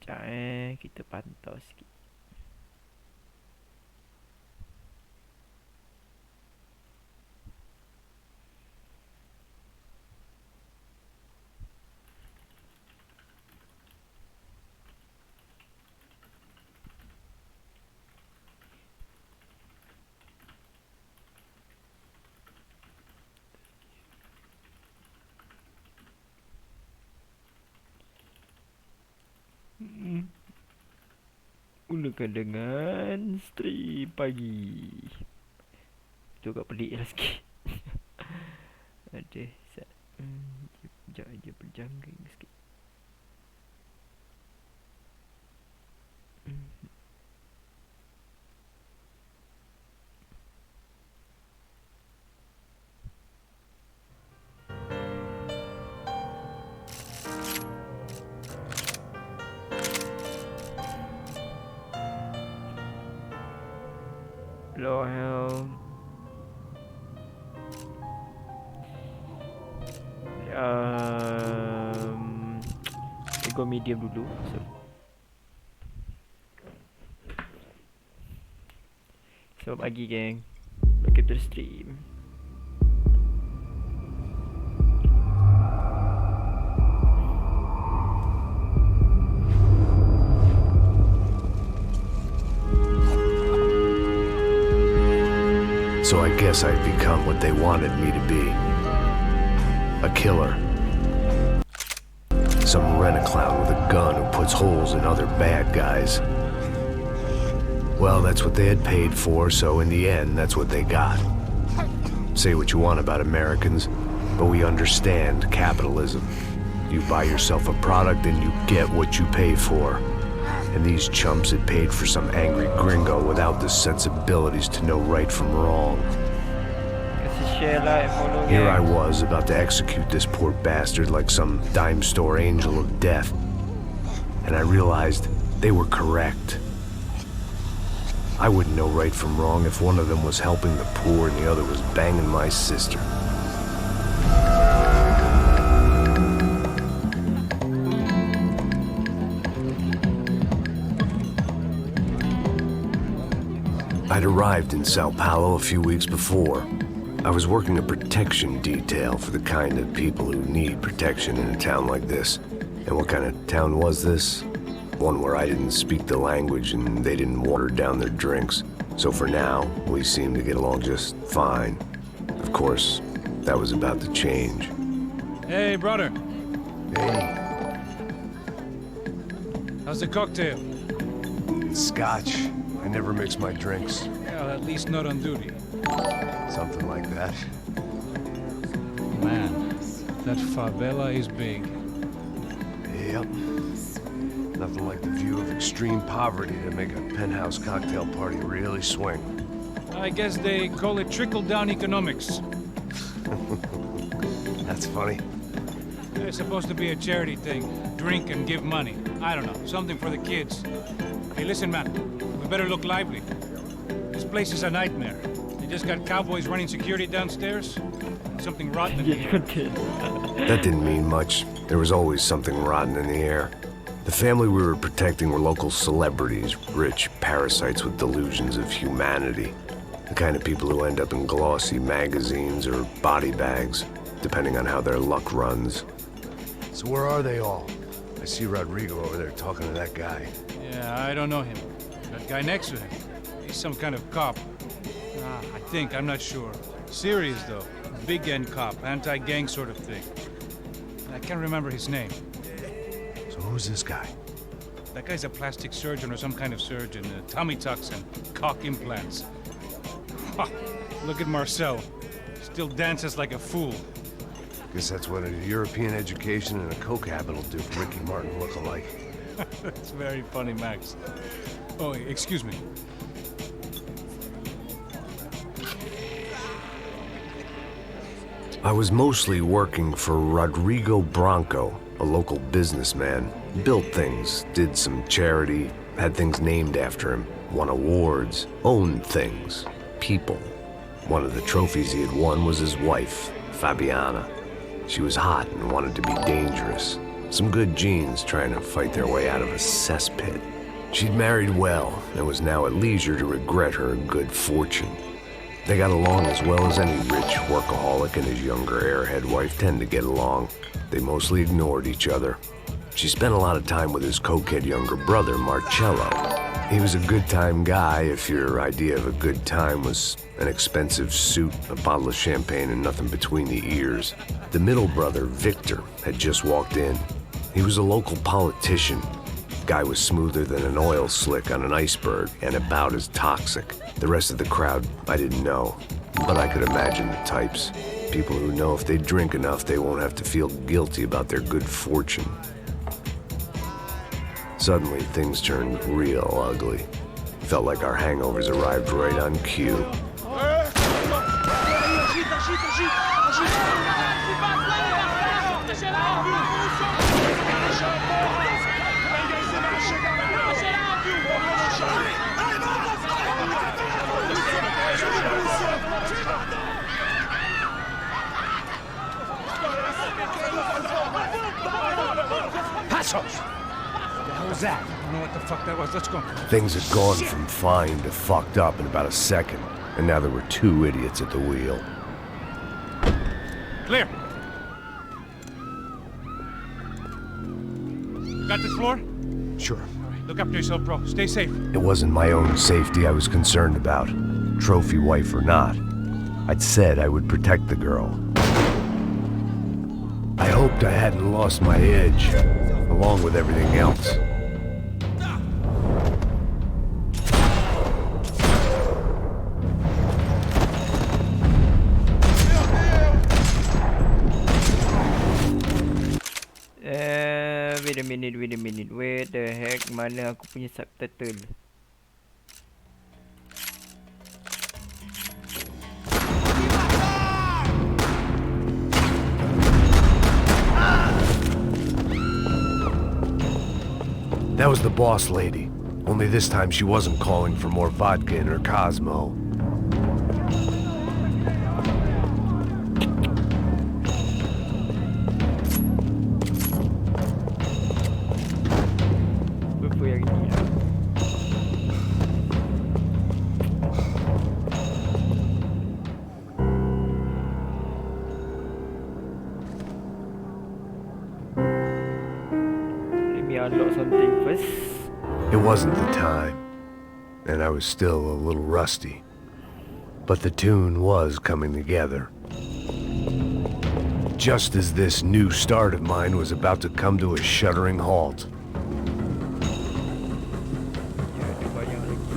Sekejap kita pantau sikit. Mulakan dengan stream pagi. Tu agak pelik lah sikit. Ada set. Sekejap je berjangking sikit. Low health. Kita go medium dulu. Selamat pagi geng. Welcome to the stream. So I guess I'd become what they wanted me to be. A killer. Some rent-a-clown with a gun who puts holes in other bad guys. Well, that's what they had paid for, so in the end, that's what they got. Say what you want about Americans, but we understand capitalism. You buy yourself a product and you get what you pay for. And these chumps had paid for some angry gringo without the sensibilities to know right from wrong. Here I was, about to execute this poor bastard like some dime store angel of death. And I realized they were correct. I wouldn't know right from wrong if one of them was helping the poor and the other was banging my sister. I'd arrived in Sao Paulo a few weeks before. I was working a protection detail for the kind of people who need protection in a town like this. And what kind of town was this? One where I didn't speak the language and they didn't water down their drinks. So for now, we seemed to get along just fine. Of course, that was about to change. Hey, brother. Hey. How's the cocktail? It's scotch. I never mix my drinks. Well, at least not on duty. Something like that. Man, that favela is big. Yep. Nothing like the view of extreme poverty to make a penthouse cocktail party really swing. I guess they call it trickle-down economics. That's funny. It's supposed to be a charity thing. Drink and give money. I don't know, something for the kids. Hey, listen, man. We better look lively. This place is a nightmare. They just got cowboys running security downstairs. Something rotten in the air. That didn't mean much. There was always something rotten in the air. The family we were protecting were local celebrities, rich parasites with delusions of humanity. The kind of people who end up in glossy magazines or body bags, depending on how their luck runs. So where are they all? I see Rodrigo over there talking to that guy. Yeah, I don't know him. That guy next to him. He's some kind of cop. I think, I'm not sure. Serious, though. Big-end cop, anti-gang sort of thing. I can't remember his name. So who's this guy? That guy's a plastic surgeon or some kind of surgeon. Tummy tucks and cock implants. Ha! Look at Marcel. Still dances like a fool. Guess that's what a European education and a coke habit will do for Ricky Martin look-alike. That's very funny, Max. Oh, excuse me. I was mostly working for Rodrigo Branco, a local businessman. Built things, did some charity, had things named after him, won awards, owned things, people. One of the trophies he had won was his wife, Fabiana. She was hot and wanted to be dangerous. Some good genes trying to fight their way out of a cesspit. She'd married well and was now at leisure to regret her good fortune. They got along as well as any rich workaholic and his younger airhead wife tend to get along. They mostly ignored each other. She spent a lot of time with his cokehead younger brother, Marcello. He was a good-time guy if your idea of a good time was an expensive suit, a bottle of champagne, and nothing between the ears. The middle brother, Victor, had just walked in. He was a local politician. Guy was smoother than an oil slick on an iceberg and about as toxic. The rest of the crowd, I didn't know, but I could imagine the types. People who know if they drink enough, they won't have to feel guilty about their good fortune. Suddenly, things turned real ugly. Felt like our hangovers arrived right on cue. Passos! What was that? I don't know what the fuck that was. Let's go. Things had gone from fine to fucked up in about a second, and now there were two idiots at the wheel. Clear. Got this floor? Sure. All right, look after yourself, bro. Stay safe. It wasn't my own safety I was concerned about, trophy wife or not. I'd said I would protect the girl. I hoped I hadn't lost my edge, along with everything else. Wait a minute, where the heck, mana aku punya subtitle? That was the boss lady, only this time she wasn't calling for more vodka in her Cosmo. Apa yang ni lah? Let me unlock something first. It wasn't the time, and I was still a little rusty. But the tune was coming together. Just as this new start of mine was about to come to a shuddering halt. Ya, ada banyak lagi.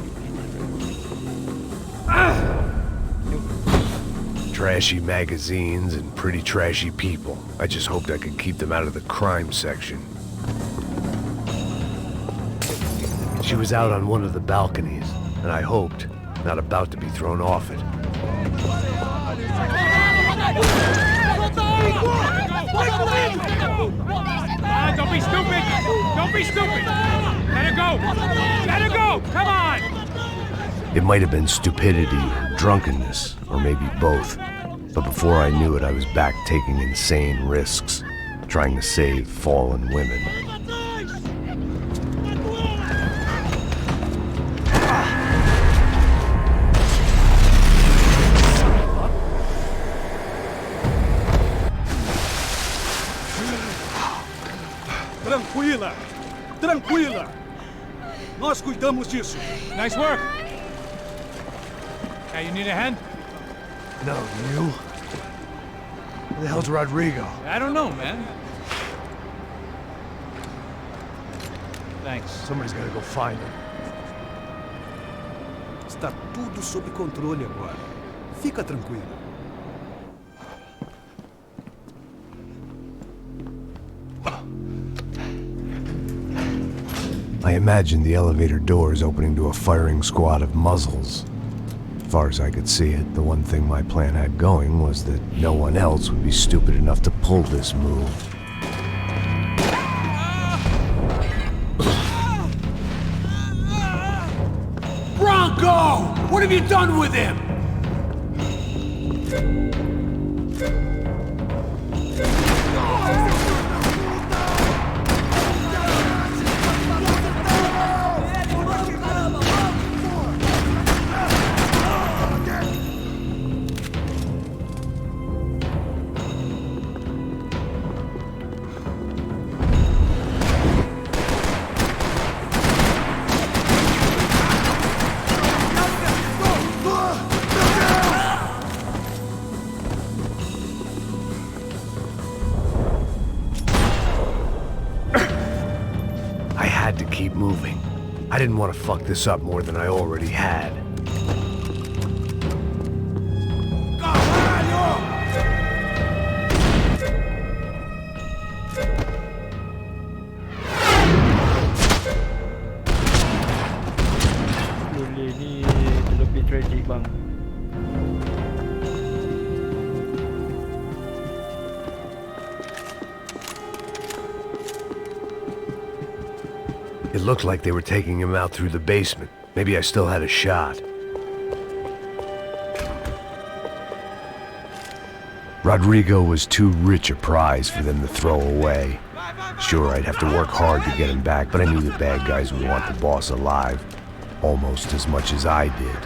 Trashy magazines and pretty trashy people. I just hoped I could keep them out of the crime section. She was out on one of the balconies, and I hoped, not about to be thrown off it. Don't be stupid! Don't be stupid! Let her go! Let her go! Come on! It might have been stupidity or drunkenness, or maybe both. But before I knew it, I was back taking insane risks, trying to save fallen women. Tranquila! Tranquila! Nós cuidamos disso. Nice work! Hey, you need a hand? No, you? Where the hell's Rodrigo? I don't know, man. Thanks. Somebody's gotta go find him. Está tudo sob controle agora. Fica tranquila. I imagined the elevator doors opening to a firing squad of muzzles. As far as I could see it, the one thing my plan had going was that no one else would be stupid enough to pull this move. Bronco! What have you done with him? I didn't want to fuck this up more than I already had. Luli ni lebih tragic bang. It looked like they were taking him out through the basement. Maybe I still had a shot. Rodrigo was too rich a prize for them to throw away. Sure, I'd have to work hard to get him back, but I knew the bad guys would want the boss alive. Almost as much as I did.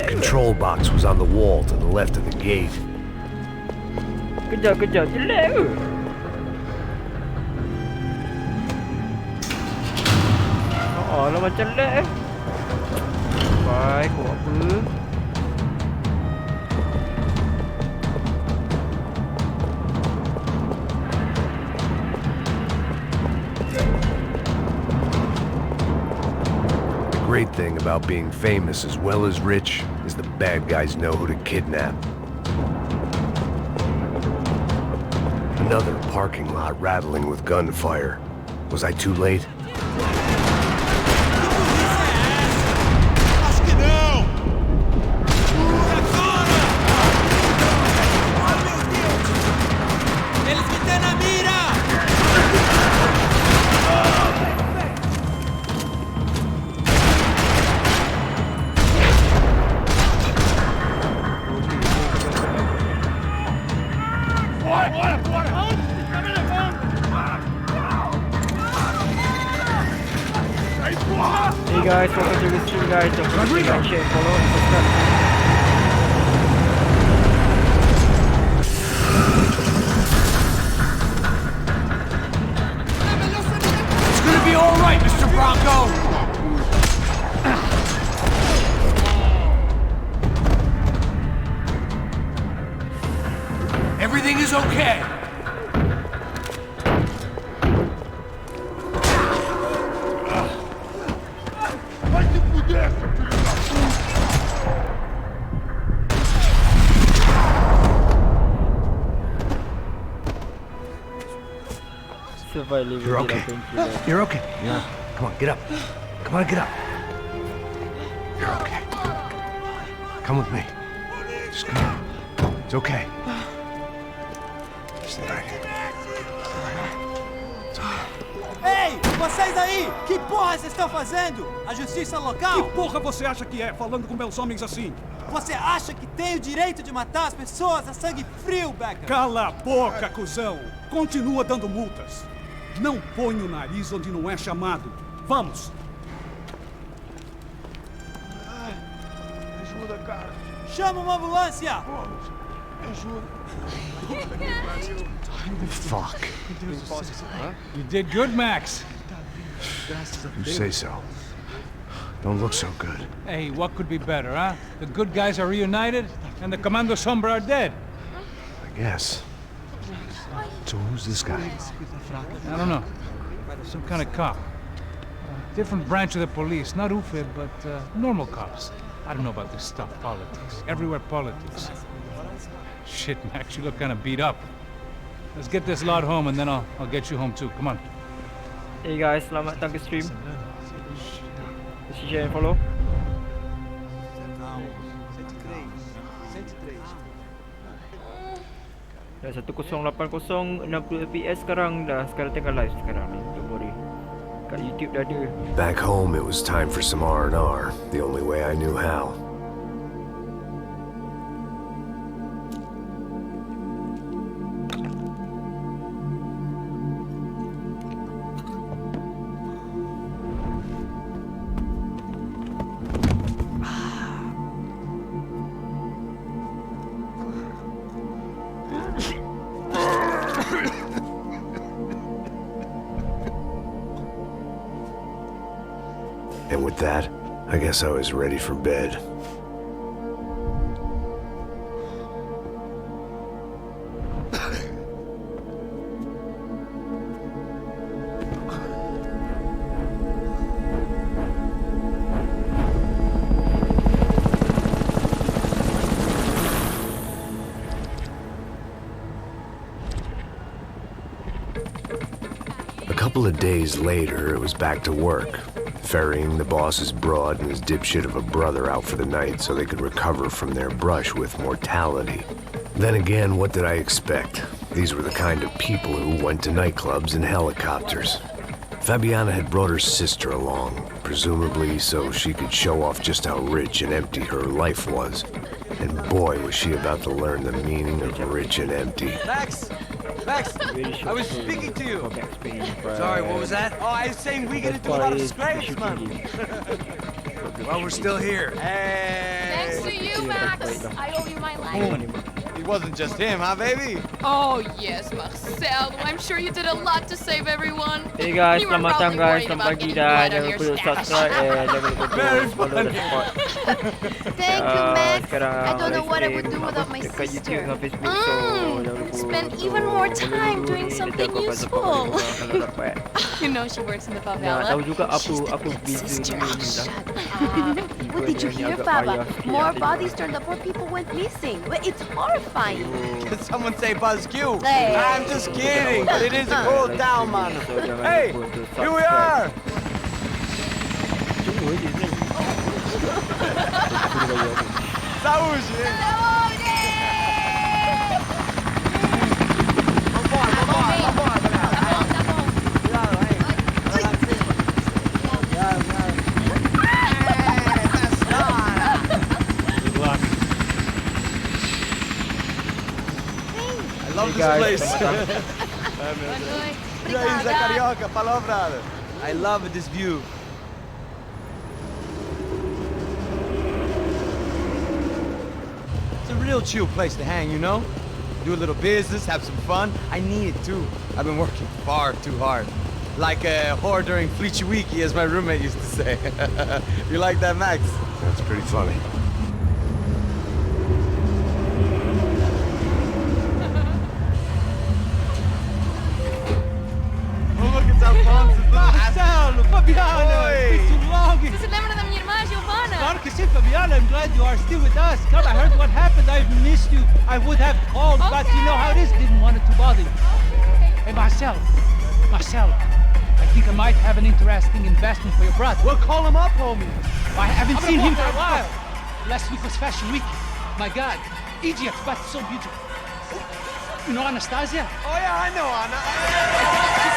Control box was on the wall to the left of the gate. Kejar jelek ke? Oh, lah macam jelek Baik, buat apa? The great thing about being famous as well as rich is the bad guys know who to kidnap. Another parking lot rattling with gunfire. Was I too late? Acho que não! Agora! Oh, meu Deus! Eles me têm na mira! Hey guys, welcome to the stream guys. Don't forget to like, share, follow, and subscribe. It's gonna be all right, Mr. Bronco! Everything is okay. You're okay. You're okay. Yeah. Come on, get up. Come on, get up. You're okay. Come with me. Just come on. It's okay. Stay right here. Ei, vocês aí! Que porra vocês estão fazendo? A justiça local? Que porra você acha que é, falando com meus homens assim? Você acha que tem o direito de matar as pessoas a sangue frio, Becker? Cala a boca, cuzão! Continua dando multas. Não põe o nariz onde não é chamado. Vamos! Ajuda, cara. Chama uma ambulância! Ajuda. Fuck. You did good, Max. You say so. Don't look so good. Hey, what could be better, huh? The good guys are reunited, and the Commando Sombra are dead. I guess. So who's this guy? I don't know. Some kind of cop. Different branch of the police. Not UFE, but normal cops. I don't know about this stuff. Politics. Everywhere politics. Shit, Max, you look kind of beat up. Let's get this lot home, and then I'll get you home too. Come on. Hey guys, selamat datang ke stream. Share and follow. Dah 1080 60 fps sekarang dah. Sekarang tengah live sekarang ni. Don't worry. Kat YouTube dah ada. Back home, it was time for some R&R, the only way I knew how. with that. I guess I was ready for bed. A couple of days later, it was back to work, ferrying the boss's broad and his dipshit of a brother out for the night so they could recover from their brush with mortality. Then again, what did I expect? These were the kind of people who went to nightclubs in helicopters. Fabiana had brought her sister along, presumably so she could show off just how rich and empty her life was. And boy, was she about to learn the meaning of rich and empty. Max! Max! I was speaking to you! Max Payne, Sorry, what was that? Oh, I was saying we get into a lot of scrapes, man! Well, we're still here. Hey! Thanks to you, Max. I owe you my life. It wasn't just him, huh, baby? Oh, yes, Marcel. I'm sure you did a lot to save everyone. Hey guys, You were selamat datang probably guys, worried selamat about pagi getting dan blood on jangan your lupa stash. subscribe jangan lupa follow dan support. Thank you, Max. Sekarang I don't know what I live would do stream without my dekat YouTube sister. dan Facebook, so jangan lupa Spend untuk even more follow time dulu doing ni, nanti something aku akan support useful. korang kalau dapat. You know she works in the Nak favela. tahu juga She's the apa big beza sister. dia ni Shut dah. up. What did you Ni hear, agak Baba? payah sikit More nanti. bodies turned up, more people went missing. It's horrifying. Did someone say Buzz Q? Hey. I'm just kidding, but it is a cool town, man. So jangan Hey! lupa untuk Here we subscribe. are! Cuma je ni. Saúde! I love this place. E aí, Zé Carioca, falou, brother. I love this view. It's a real chill place to hang, you know? Do a little business, have some fun. I need it too. I've been working far too hard. Like a whore during Fleechy Weeky, as my roommate used to say. You like that, Max? That's pretty funny. Oh, look, it's Alfonso. Marcelo, Fabiana, Oi. it's been too long. Você se lembra da minha irmã, Giovanna? Claro que sim, Fabiana. I'm glad you are still with us. Come, I heard what happened. I've missed you. I would have called, but you know how it is. Didn't want it to bother you. Hey, Marcel, I think I might have an interesting investment for your brother. Well, call him up, homie. I haven't seen him for a while. Last week was Fashion Week. My God, Egypt, but so beautiful. You know Anastasia? Oh, yeah, I know, Anna.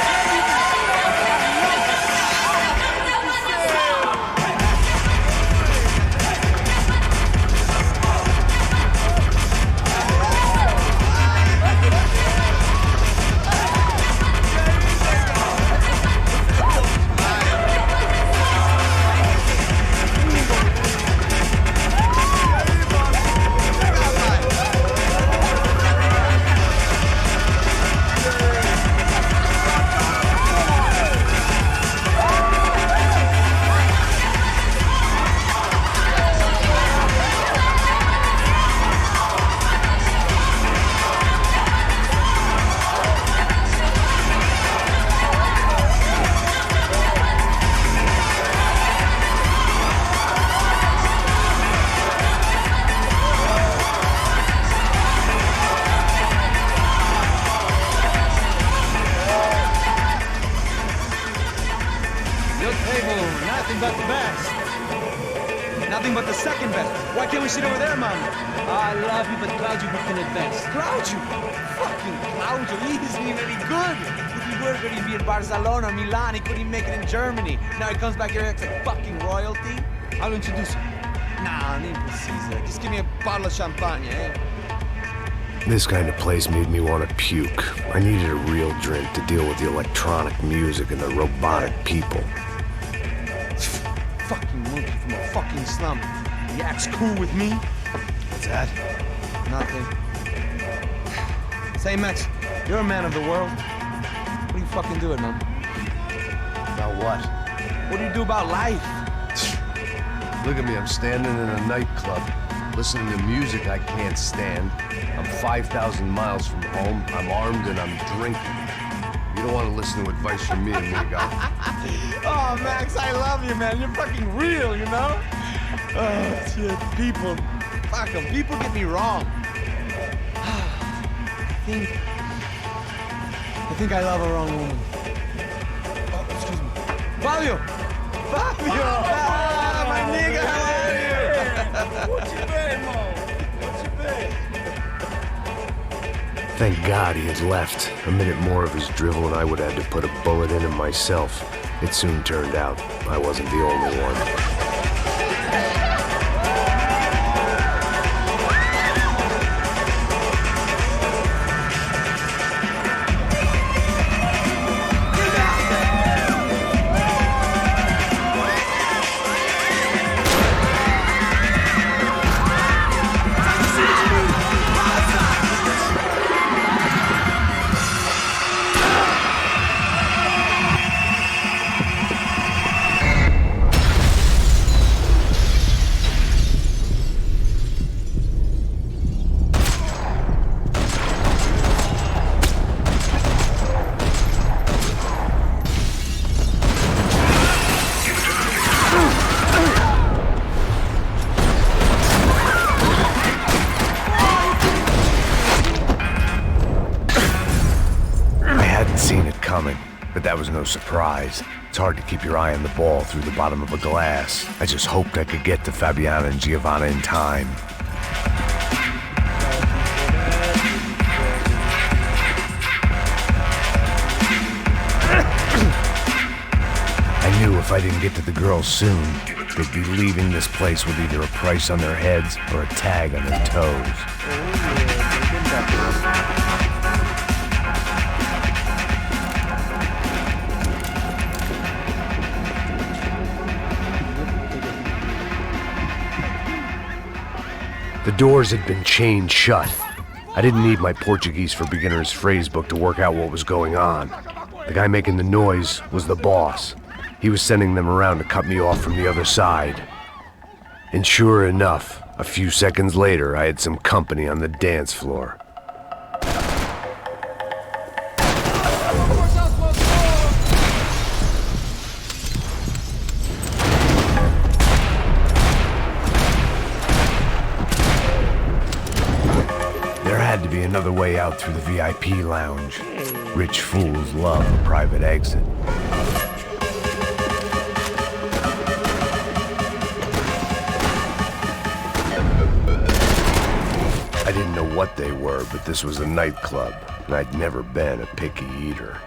Your table, nothing but the best. Nothing but the second best. Why can't we sit over there, man? I love you, but Claudio booked in advance. Claudio! Fucking Claudio, he isn't even any good. If he were good, he'd be in Barcelona, Milan, he couldn't even make it in Germany. Now he comes back here acts like fucking royalty. I'll introduce you. Nah, nem precisa. Just give me a bottle of champagne, eh? This kind of place made me want to puke. I needed a real drink to deal with the electronic music and the robotic people. Fucking monkey from a fucking slum. He acts cool with me. What's that? Nothing. Say, Max, you're a man of the world. What are you fucking doing, man? About what? What do you do about life? Look at me, I'm standing in a nightclub, listening to music I can't stand. I'm 5,000 miles from home, I'm armed and I'm drinking. You don't want to listen to advice from me, amigo. Oh, Max, I love you, man. You're fucking real, you know? Oh, shit. People. Fuck 'em. People get me wrong. I think I love a wrong woman. Oh, excuse me. Fabio! Fabio! Ah, my nigga, how are you? What you been, Mo? What you been? Thank God he had left. A minute more of his drivel and I would have had to put a bullet in him myself. It soon turned out I wasn't the only one. But that was no surprise. It's hard to keep your eye on the ball through the bottom of a glass. I just hoped I could get to Fabiana and Giovanna in time. I knew if I didn't get to the girls soon, they'd be leaving this place with either a price on their heads or a tag on their toes. The doors had been chained shut. I didn't need my Portuguese for Beginners phrase book to work out what was going on. The guy making the noise was the boss. He was sending them around to cut me off from the other side. And sure enough, a few seconds later, I had some company on the dance floor. Had to be another way out through the VIP lounge. Rich fools love a private exit. I didn't know what they were, but this was a nightclub, and I'd never been a picky eater.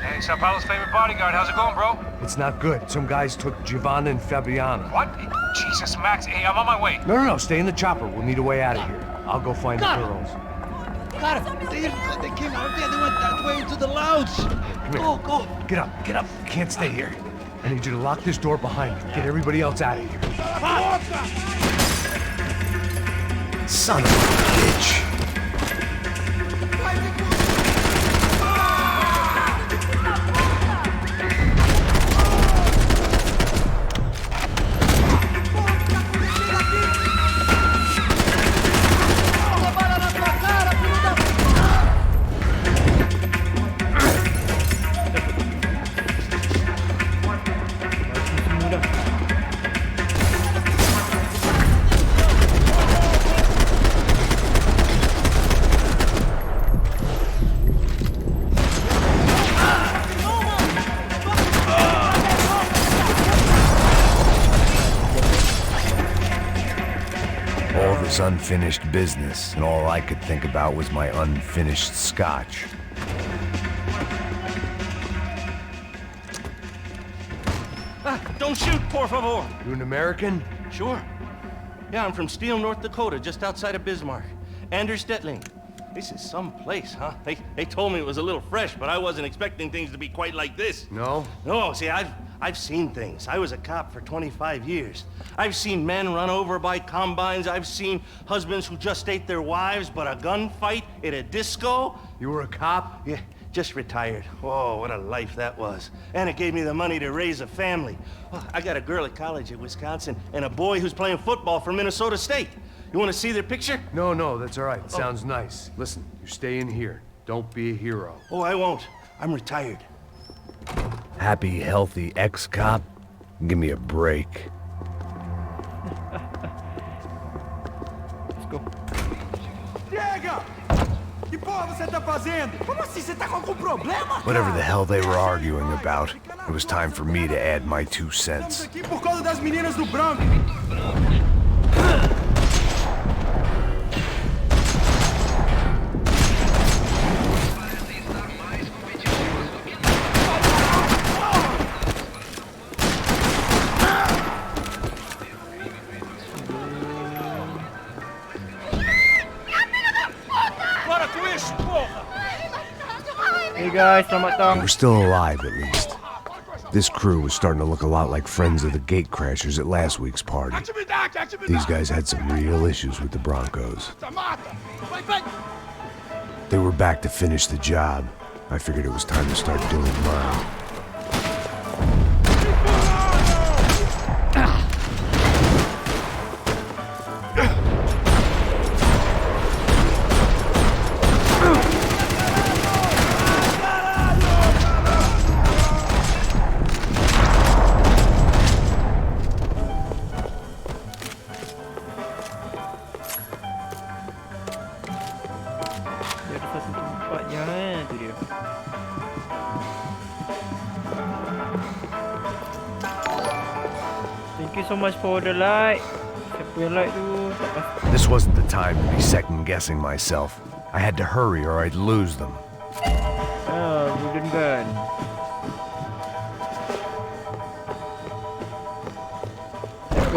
Hey, Sao Paulo's favorite bodyguard. How's it going, bro? It's not good. Some guys took Giovanna and Fabiana. What? Jesus, Max. Hey, I'm on my way. No. Stay in the chopper. We'll need a way out of here. I'll go find the girls. Got it. They came out there. They went that way into the lounge. Come here. Go. Get up. You can't stay here. I need you to lock this door behind you. Get everybody else out of here. Son of a bitch. Unfinished business, and all I could think about was my unfinished scotch. Don't shoot, por favor. You an American? Sure. Yeah, I'm from Steele, North Dakota, just outside of Bismarck. Anders Stetling. This is some place, huh? They told me it was a little fresh, but I wasn't expecting things to be quite like this. No? No, see, I've seen things. I was a cop for 25 years. I've seen men run over by combines. I've seen husbands who just ate their wives, but a gunfight at a disco. You were a cop? Yeah, just retired. Oh, what a life that was. And it gave me the money to raise a family. Oh, I got a girl at college at Wisconsin and a boy who's playing football for Minnesota State. You want to see their picture? No, that's all right. It sounds nice. Listen, you're staying here. Don't be a hero. Oh, I won't. I'm retired. Happy, healthy ex-cop? Give me a break. Let's go. Diego! Que porra você tá fazendo? Como assim? Você tá com algum problema? Whatever the hell they were arguing about, it was time for me to add my 2 cents. Estamos aqui por causa das meninas do branco. Hey guys, selamat datang. We're still alive, at least. This crew was starting to look a lot like friends of the gate crashers at last week's party. These guys had some real issues with the Broncos. They were back to finish the job. I figured it was time to start doing mine. Dia ada satu tempatnya tu dia. Thank you so much for the like. Siapa yang like tu tak pasti. This wasn't the time to be second-guessing myself. I had to hurry or I'd lose them. Wooden gun.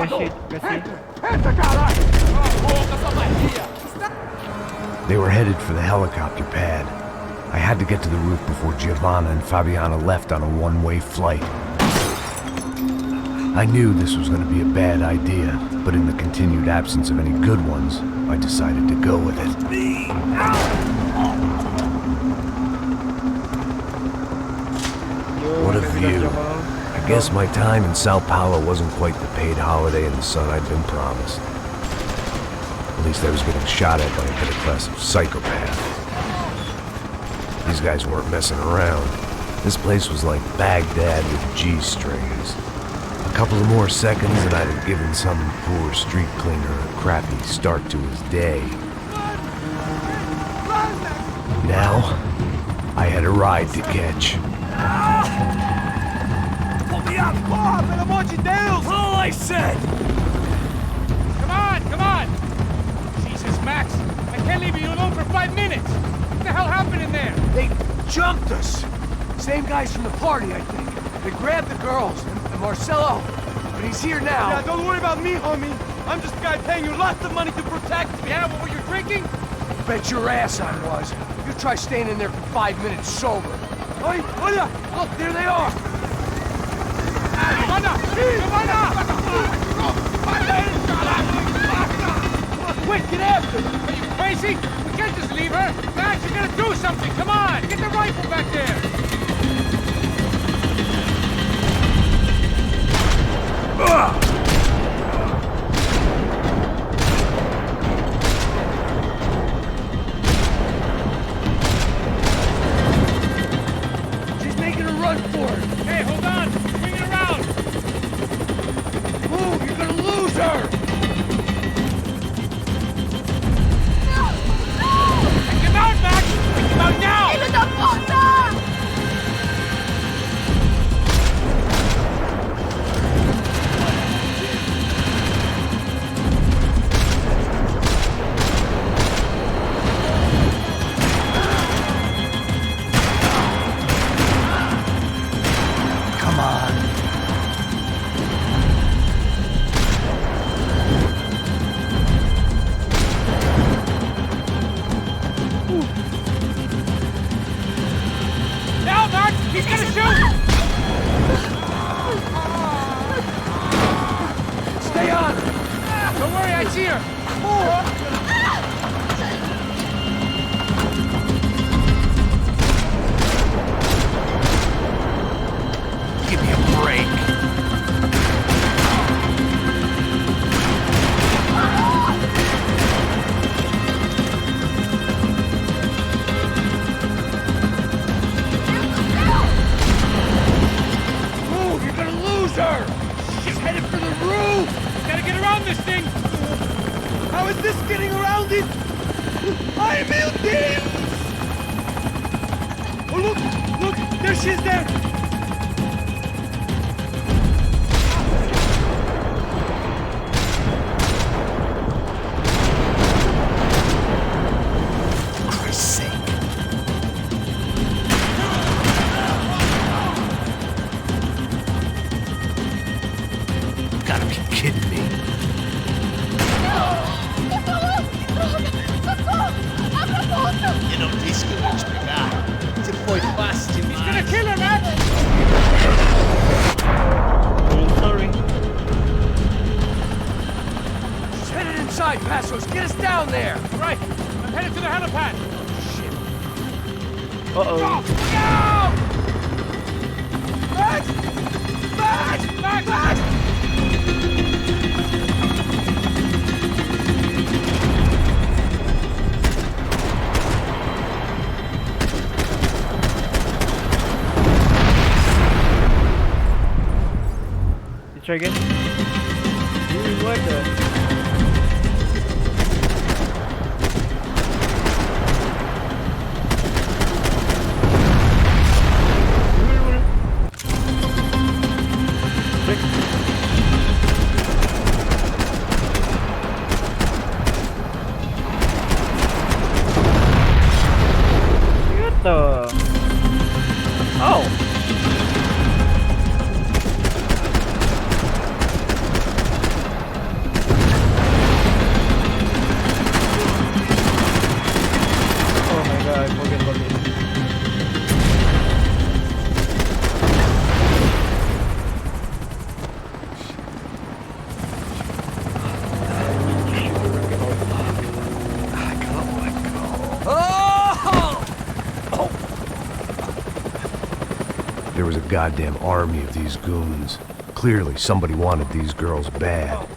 Kasih. They were headed for the helicopter pad. I had to get to the roof before Giovanna and Fabiana left on a one-way flight. I knew this was going to be a bad idea, but in the continued absence of any good ones, I decided to go with it. What a view. I guess my time in Sao Paulo wasn't quite the paid holiday in the sun I'd been promised. At least I was getting shot at by a middle-class psychopath. These guys weren't messing around. This place was like Baghdad with G-strings. A couple of more seconds and I'd have given some poor street cleaner a crappy start to his day. Now, I had a ride to catch. Pull me up! Porra, pelo amor de Deus! All I said! Come on! Jesus, Max, I can't leave you alone for 5 minutes! What the hell happened in there? They jumped us. Same guys from the party, I think. They grabbed the girls and Marcelo, but he's here now. Yeah, don't worry about me, homie. I'm just a guy paying you lots of money to protect me. Yeah, what were you drinking? Bet your ass I was. You try staying in there for 5 minutes sober. Oi, olha! Look, there they are. Quick, get after her! Are you crazy? We can't just leave her! Max, you gotta do something! Come on! Get the rifle back there! She's making a run for it. Hey, hold on! Bring it around! Move, you're gonna lose her! Come out, Max! Come out now! Filho da puta! found it! Ai, meu Deus! Oh, look! There she is there! Christ's sake. Gotta be kidding me. Eu não disse que eu ia te pegar. Você foi fácil demais. He's gonna kill her, man! Oh, sorry. She's headed inside, Passos! Get us down there! Right, I'm headed to the helipad. Uh-oh. No! Max! Max! Max! Max! You try again? Dude, what the? What the? Oh! Oh my god, forget about this. There was a goddamn army of these goons. Clearly, somebody wanted these girls bad.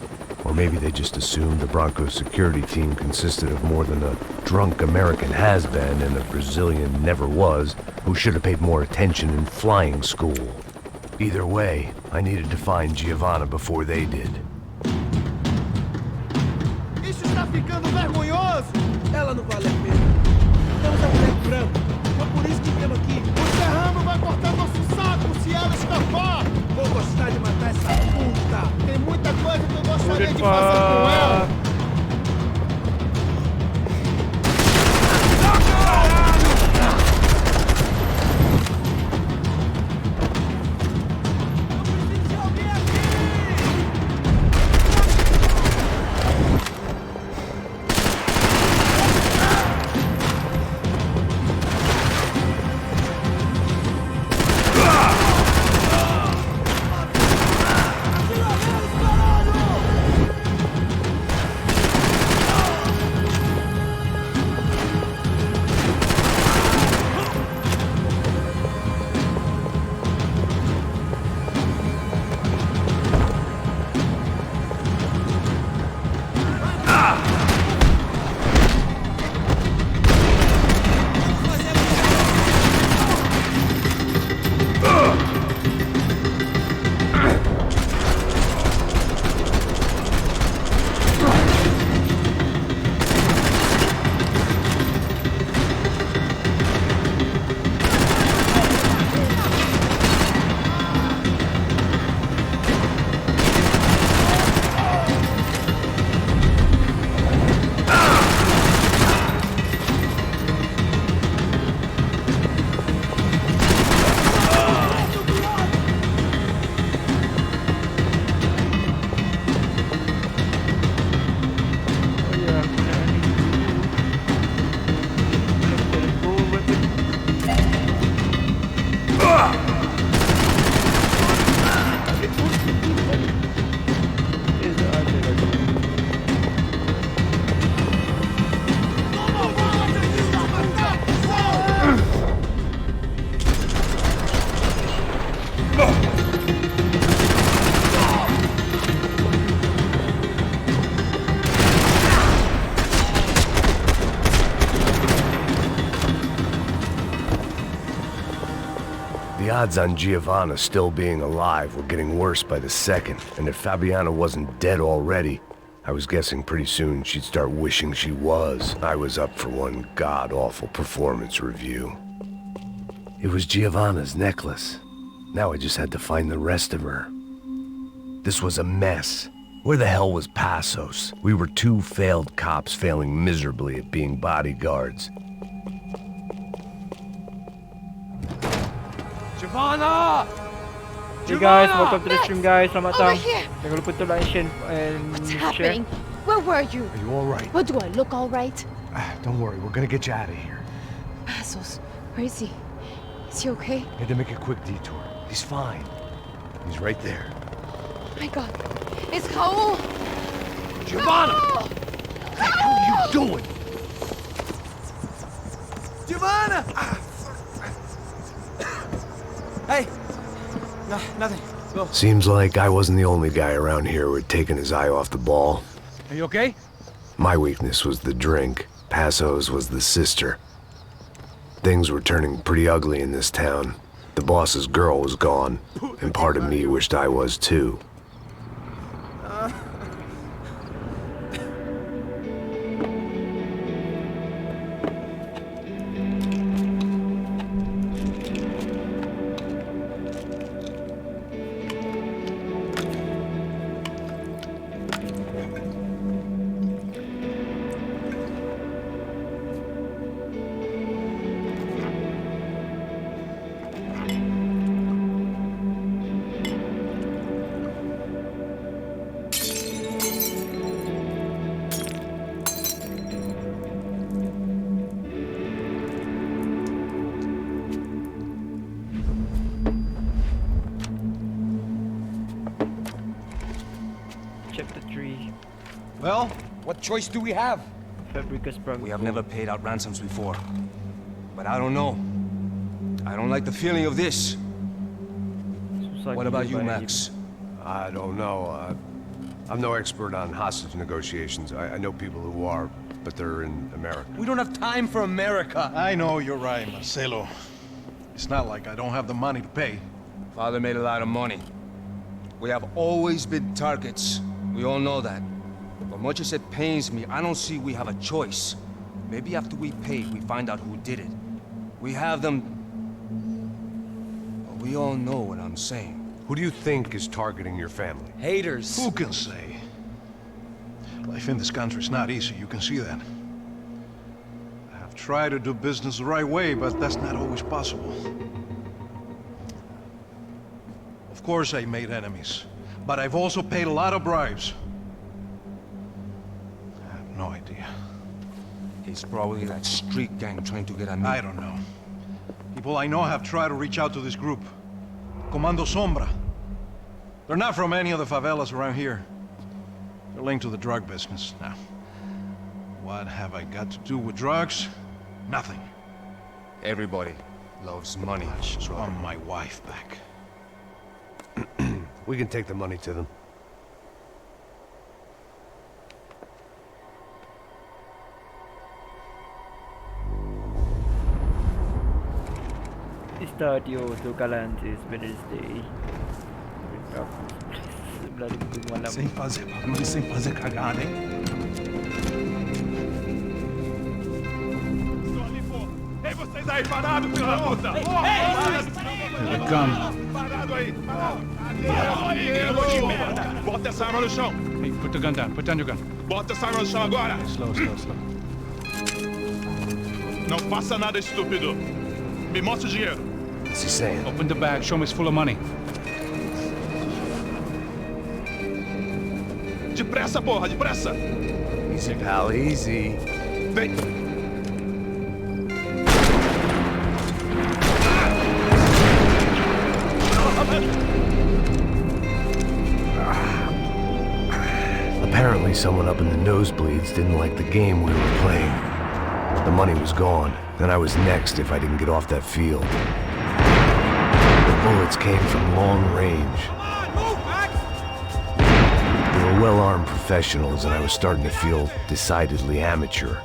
Or maybe they just assumed the Broncos security team consisted of more than a drunk American has-been and a Brazilian never-was who should have paid more attention in flying school. Either way, I needed to find Giovanna before they did. Isso está ficando vergonhoso! Ela não vale a pena. Temos a mulher branca. Foi por isso que viemos aqui. O Serrano vai cortar nosso saco se ela escapar! Vou gostar de matar essa puta! Tem muita coisa que eu gostaria de fazer com ela! The odds on Giovanna still being alive were getting worse by the second, and if Fabiana wasn't dead already, I was guessing pretty soon she'd start wishing she was. I was up for one god-awful performance review. It was Giovanna's necklace. Now I just had to find the rest of her. This was a mess. Where the hell was Passos? We were two failed cops failing miserably at being bodyguards. Giovanna! Hey guys, welcome to the stream guys. Selamat Over datang. here. Jangan lupa to like and What's share. happening? Where were you? Are you all right? What do I look all right? Don't worry, we're gonna get you out of here. Passos, where is he? Is he okay? Had to make a quick detour. He's fine. He's right there. My God, it's Raul. Giovanna! Raul! What the hell are you doing? Giovanna! Hey! No, nothing. Go. Seems like I wasn't the only guy around here who had taken his eye off the ball. Are you okay? My weakness was the drink. Passos was the sister. Things were turning pretty ugly in this town. The boss's girl was gone, and part of me wished I was too. Chapter 3. Well, what choice do we have? Fabricus Branco. We have never paid out ransoms before. But I don't know. I don't like the feeling of this. What about you, Max? I don't know. I'm no expert on hostage negotiations. I know people who are, but they're in America. We don't have time for America. I know you're right, Marcelo. It's not like I don't have the money to pay. Father made a lot of money. We have always been targets. We all know that. But much as it pains me, I don't see we have a choice. Maybe after we pay, we find out who did it. We have them... But we all know what I'm saying. Who do you think is targeting your family? Haters. Who can say? Life in this country is not easy, you can see that. I have tried to do business the right way, but that's not always possible. Of course I made enemies, but I've also paid a lot of bribes. I have no idea. It's probably that street gang trying to get at me. I don't know. People I know have tried to reach out to this group. Comando Sombra. They're not from any of the favelas around here. They're linked to the drug business. Now, what have I got to do with drugs? Nothing. Everybody loves money. I just want my wife back. We can take the money to them. Estadio do Galantes, Wednesday. Sem fazer barulho, sem fazer cagada, hein? Ei, vocês aí, parados, filho da puta! Here they come. Parado aí! Bota essa arma no chão! Hey, put the gun down. Put down your gun. Bota essa arma no chão agora! Slow, slow, slow. Não faça nada, estúpido! Me mostra o dinheiro! What's he saying? Open the bag. Show me it's full of money. Depressa, porra, depressa! Easy, pal, easy. Vem! Apparently someone up in the nosebleeds didn't like the game we were playing. The money was gone, and I was next if I didn't get off that field. The bullets came from long range. They were well-armed professionals, and I was starting to feel decidedly amateur.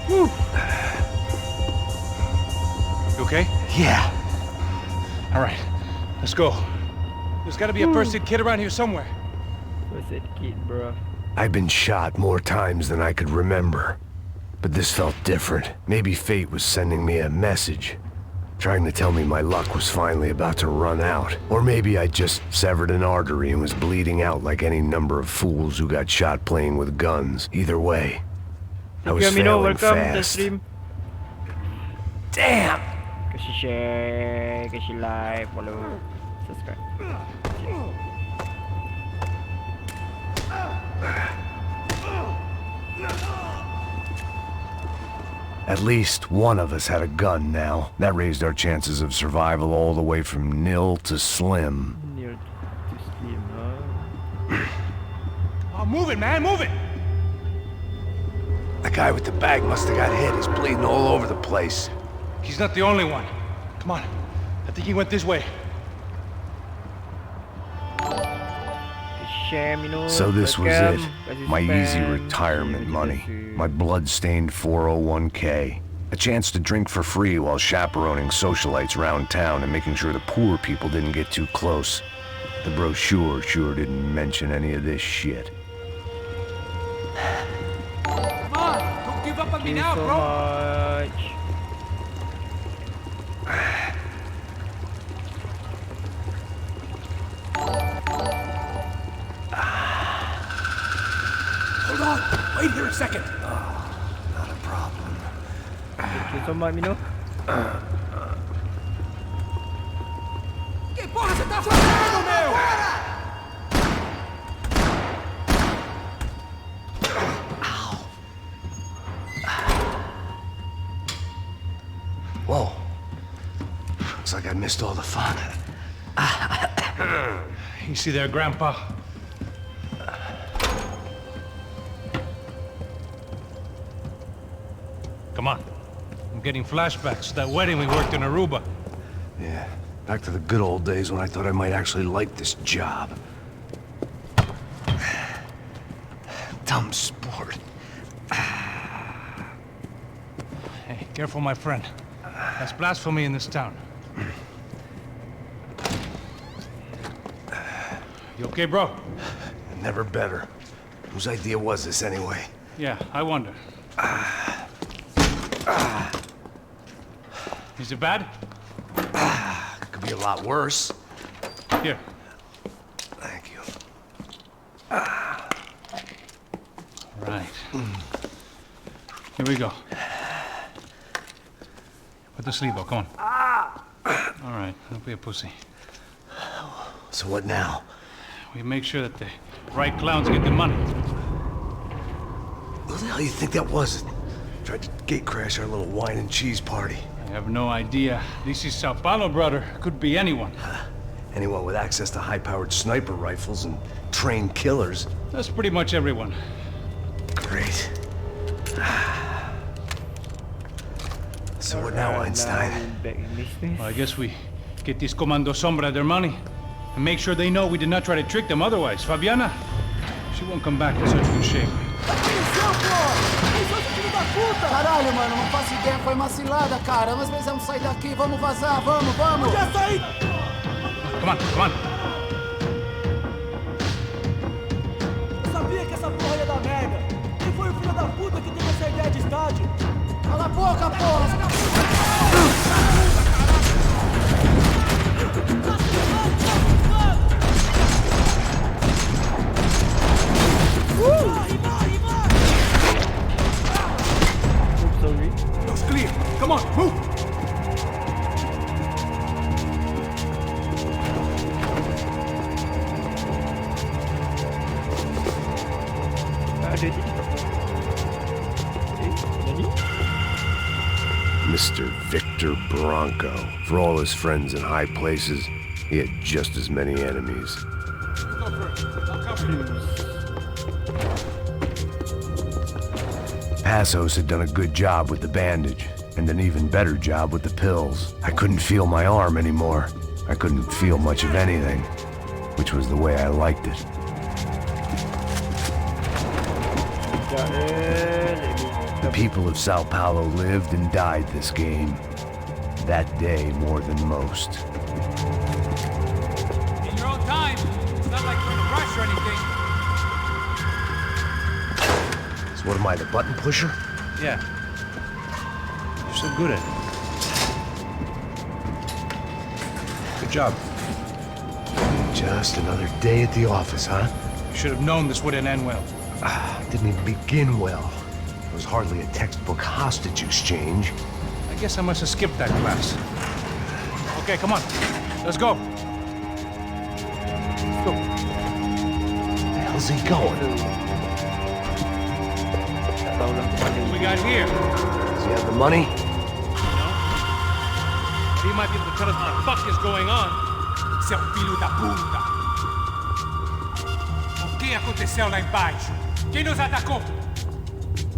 You okay? Yeah. All right. Let's go. There's got to be a first aid kit around here somewhere. Was it kid, bro? I've been shot more times than I could remember. But this felt different. Maybe fate was sending me a message, trying to tell me my luck was finally about to run out. Or maybe I just severed an artery and was bleeding out like any number of fools who got shot playing with guns. Either way, I was failing welcome to the fast. stream. Damn! Kasi share, kasi like, follow, subscribe. At least one of us had a gun now. That raised our chances of survival all the way from nil to slim. Near to slim, huh? Oh, move it, man, move it! The guy with the bag must have got hit. He's bleeding all over the place. He's not the only one. Come on. I think he went this way. So this was it. My easy retirement money. My blood-stained 401k. A chance to drink for free while chaperoning socialites around town and making sure the poor people didn't get too close. The brochure sure didn't mention any of this shit. Come on, don't give up on me now, bro. Much. Hold on. Wait here a second. Not a problem. Thank you so much, Mino. Que porra você tá fazendo, meu? Whoa. Looks like I missed all the fun. Easy there, Grandpa. Come on. I'm getting flashbacks to that wedding we worked in Aruba. Yeah, back to the good old days when I thought I might actually like this job. Dumb sport. Hey, careful, my friend. That's blasphemy in this town. You okay, bro? Never better. Whose idea was this anyway? Yeah, I wonder. Is it bad? Could be a lot worse. Here. Thank you. Right. Here we go. Put the sleeve on, come on. All right, don't be a pussy. So what now? We make sure that the right clowns get the money. What the hell do you think that was? Tried to gate crash our little wine and cheese party. I have no idea. This is Sao Paulo, brother. Could be anyone. Anyone with access to high-powered sniper rifles and trained killers. That's pretty much everyone. Great. So what now, Einstein? Well, I guess we get these Comando Sombra their money and make sure they know we did not try to trick them otherwise. Fabiana, she won't come back in such good shape. Caralho, mano, não faço ideia, foi uma cilada, cara. Nós precisamos sair daqui, vamos vazar, vamos! Já saí! Come on, come on. Eu sabia que essa porra ia dar merda. Quem foi o filho da puta que teve essa ideia de estádio? Cala a boca, porra! Looks clear. Come on, move! Mr. Victor Bronco. For all his friends in high places, he had just as many enemies. Passos had done a good job with the bandage, and an even better job with the pills. I couldn't feel my arm anymore. I couldn't feel much of anything, which was the way I liked it. The people of Sao Paulo lived and died this game. That day more than most. In your own time. It's not like we're in a rush or anything. So what am I, the button pusher? Yeah. You're so good at it. Good job. Just another day at the office, huh? You should have known this wouldn't end well. Didn't even begin well. It was hardly a textbook hostage exchange. I guess I must have skipped that class. Okay, come on. Let's go. Let's go. Where the hell's he going? What we got here? Does he have the money? He might be able to tell us what the fuck is going on. Seu filho da puta! O que aconteceu lá embaixo? Quem nos atacou?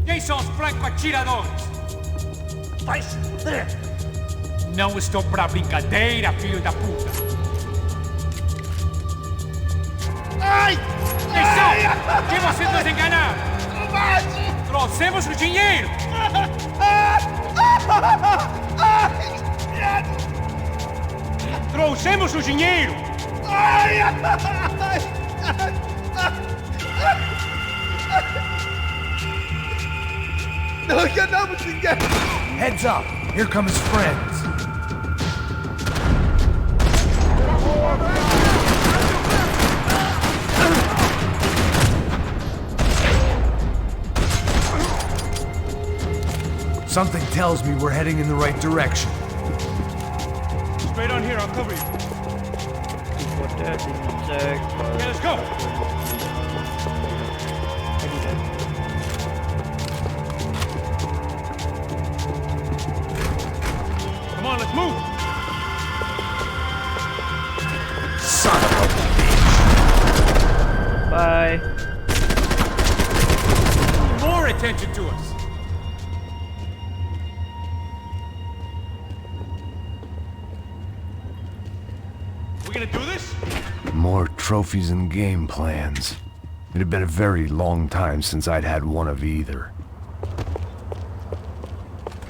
Quem são os franco-atiradores? Vai se fuder! Não estou pra brincadeira, filho da puta! Ai! Quem são? Quem vocês nos enganaram? Trouxemos o dinheiro! Trouxemos o dinheiro! Heads up! Here come his friends. Something tells me we're heading in the right direction. Straight on here, I'll cover you. Okay, let's go. Come on, let's move. Son of a bitch! Bye. More attention to us! We gonna do this? More trophies and game plans. It had been a very long time since I'd had one of either.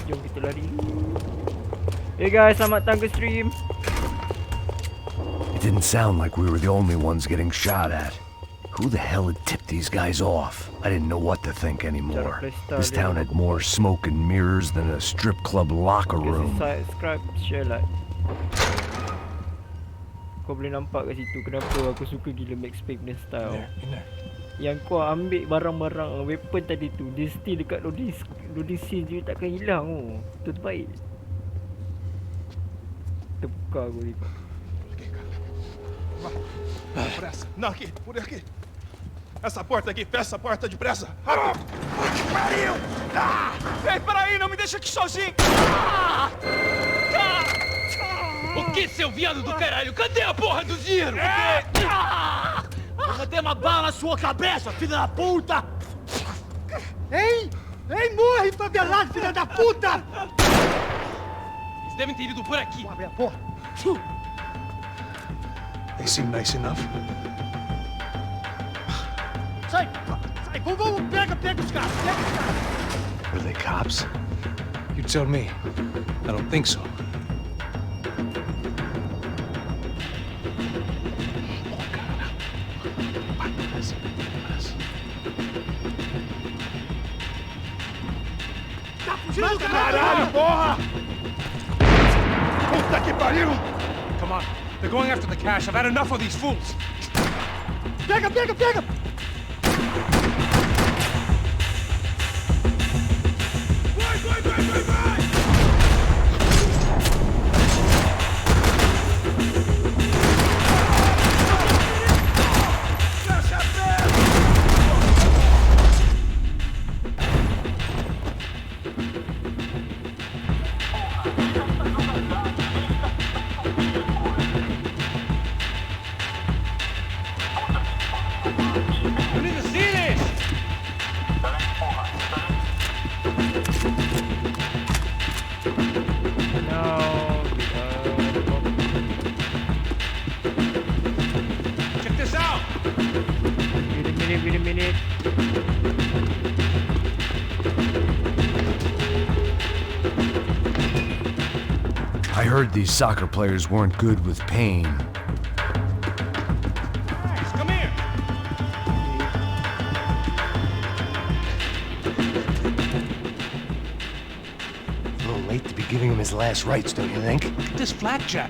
Jom kita lari. Hey guys, selamat datang ke stream. It didn't sound like we were the only ones getting shot at. Who the hell had tipped these guys off? I didn't know what to think anymore. This town had more smoke and mirrors than a strip club locker room. Subscribe, share, like. Kau boleh nampak kat situ kenapa aku suka gila Max Payne punya style. Yang kau ambil barang-barang weapon tadi tu, dia still dekat loading scene je takkan hilang oh. Tu terbaik. Terbuka aku ni. Pressa. Não, aqui, por aqui. Essa porta aqui, fecha essa porta depressa. Pariu! Ei, peraí, não me deixa aqui sozinho! O que, seu viado do caralho? Cadê a porra do dinheiro? Vou meter uma bala na sua cabeça, filha da puta! Ei! Ei, morre, favelado, filha da puta! Eles devem ter ido por aqui. Vou abrir a porra. They seem nice enough. Sai! Sai! Vamos, pega os caras! Pega os caras! Were they cops? You tell me. I don't think so. Caralho, porra! Puta que pariu! Come on. They're going after the cash. I've had enough of these fools. Pega! You need to see this. Check this out. Wait a minute. I heard these soccer players weren't good with pain. Come here. his last rites, don't you think? This flakjack.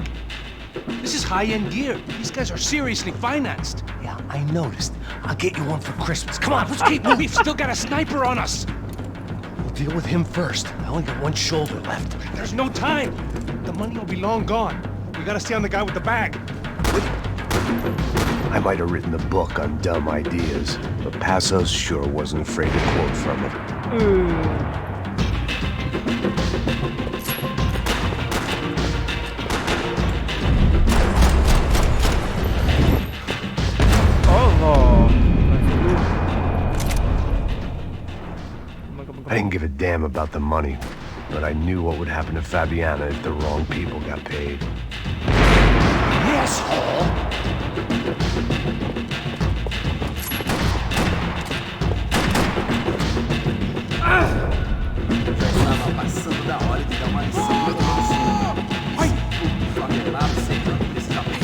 This is high-end gear. These guys are seriously financed. Yeah, I noticed. I'll get you one for Christmas. Come on, let's keep moving. We've still got a sniper on us. We'll deal with him first. I only got one shoulder left. There's no time. The money will be long gone. We gotta stay on the guy with the bag. I might have written the book on dumb ideas, but Passos sure wasn't afraid to quote from it. I didn't give a damn about the money, but I knew what would happen to Fabiana if the wrong people got paid. Asshole! Estava passando da hora de dar uma lição.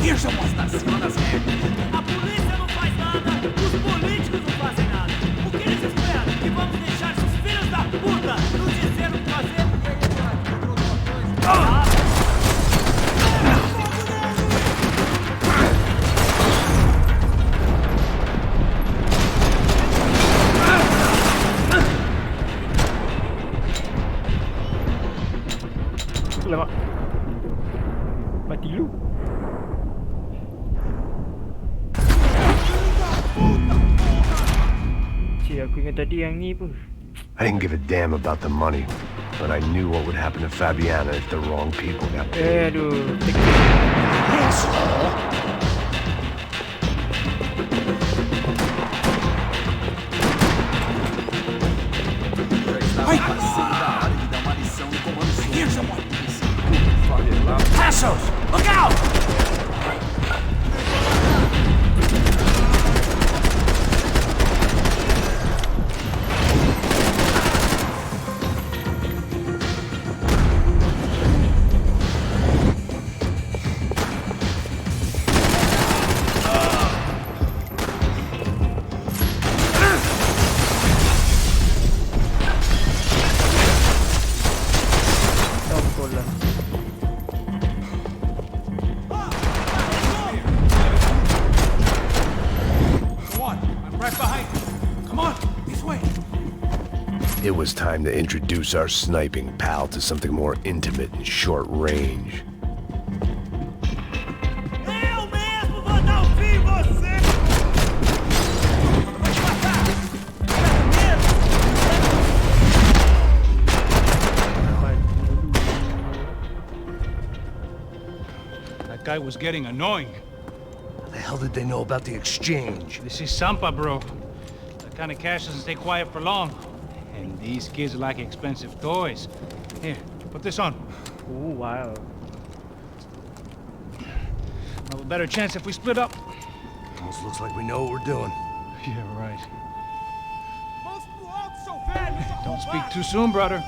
Here's someone! Está acima das regras. A polícia não faz nada, os políticos não fazem nada. O que eles esperam? Que vamos deixar esses filhos da puta nos dizer o que fazer? Alamak. Mati lu. Cik, aku ingat tadi yang ni pun. I didn't give a damn about the money, but I knew what would happen to Fabiana if the wrong people got paid. Aduh. Here's someone! Passos! Look out! It was time to introduce our sniping pal to something more intimate and short range. Eu mesmo vou dar um fim em você! Vou te matar! That guy was getting annoying. How the hell did they know about the exchange? This is Sampa, bro. That kind of cash doesn't stay quiet for long. And these kids like expensive toys. Here, put this on. Oh, wow. Have a better chance if we split up. Almost looks like we know what we're doing. Yeah, right. Don't speak too soon, brother.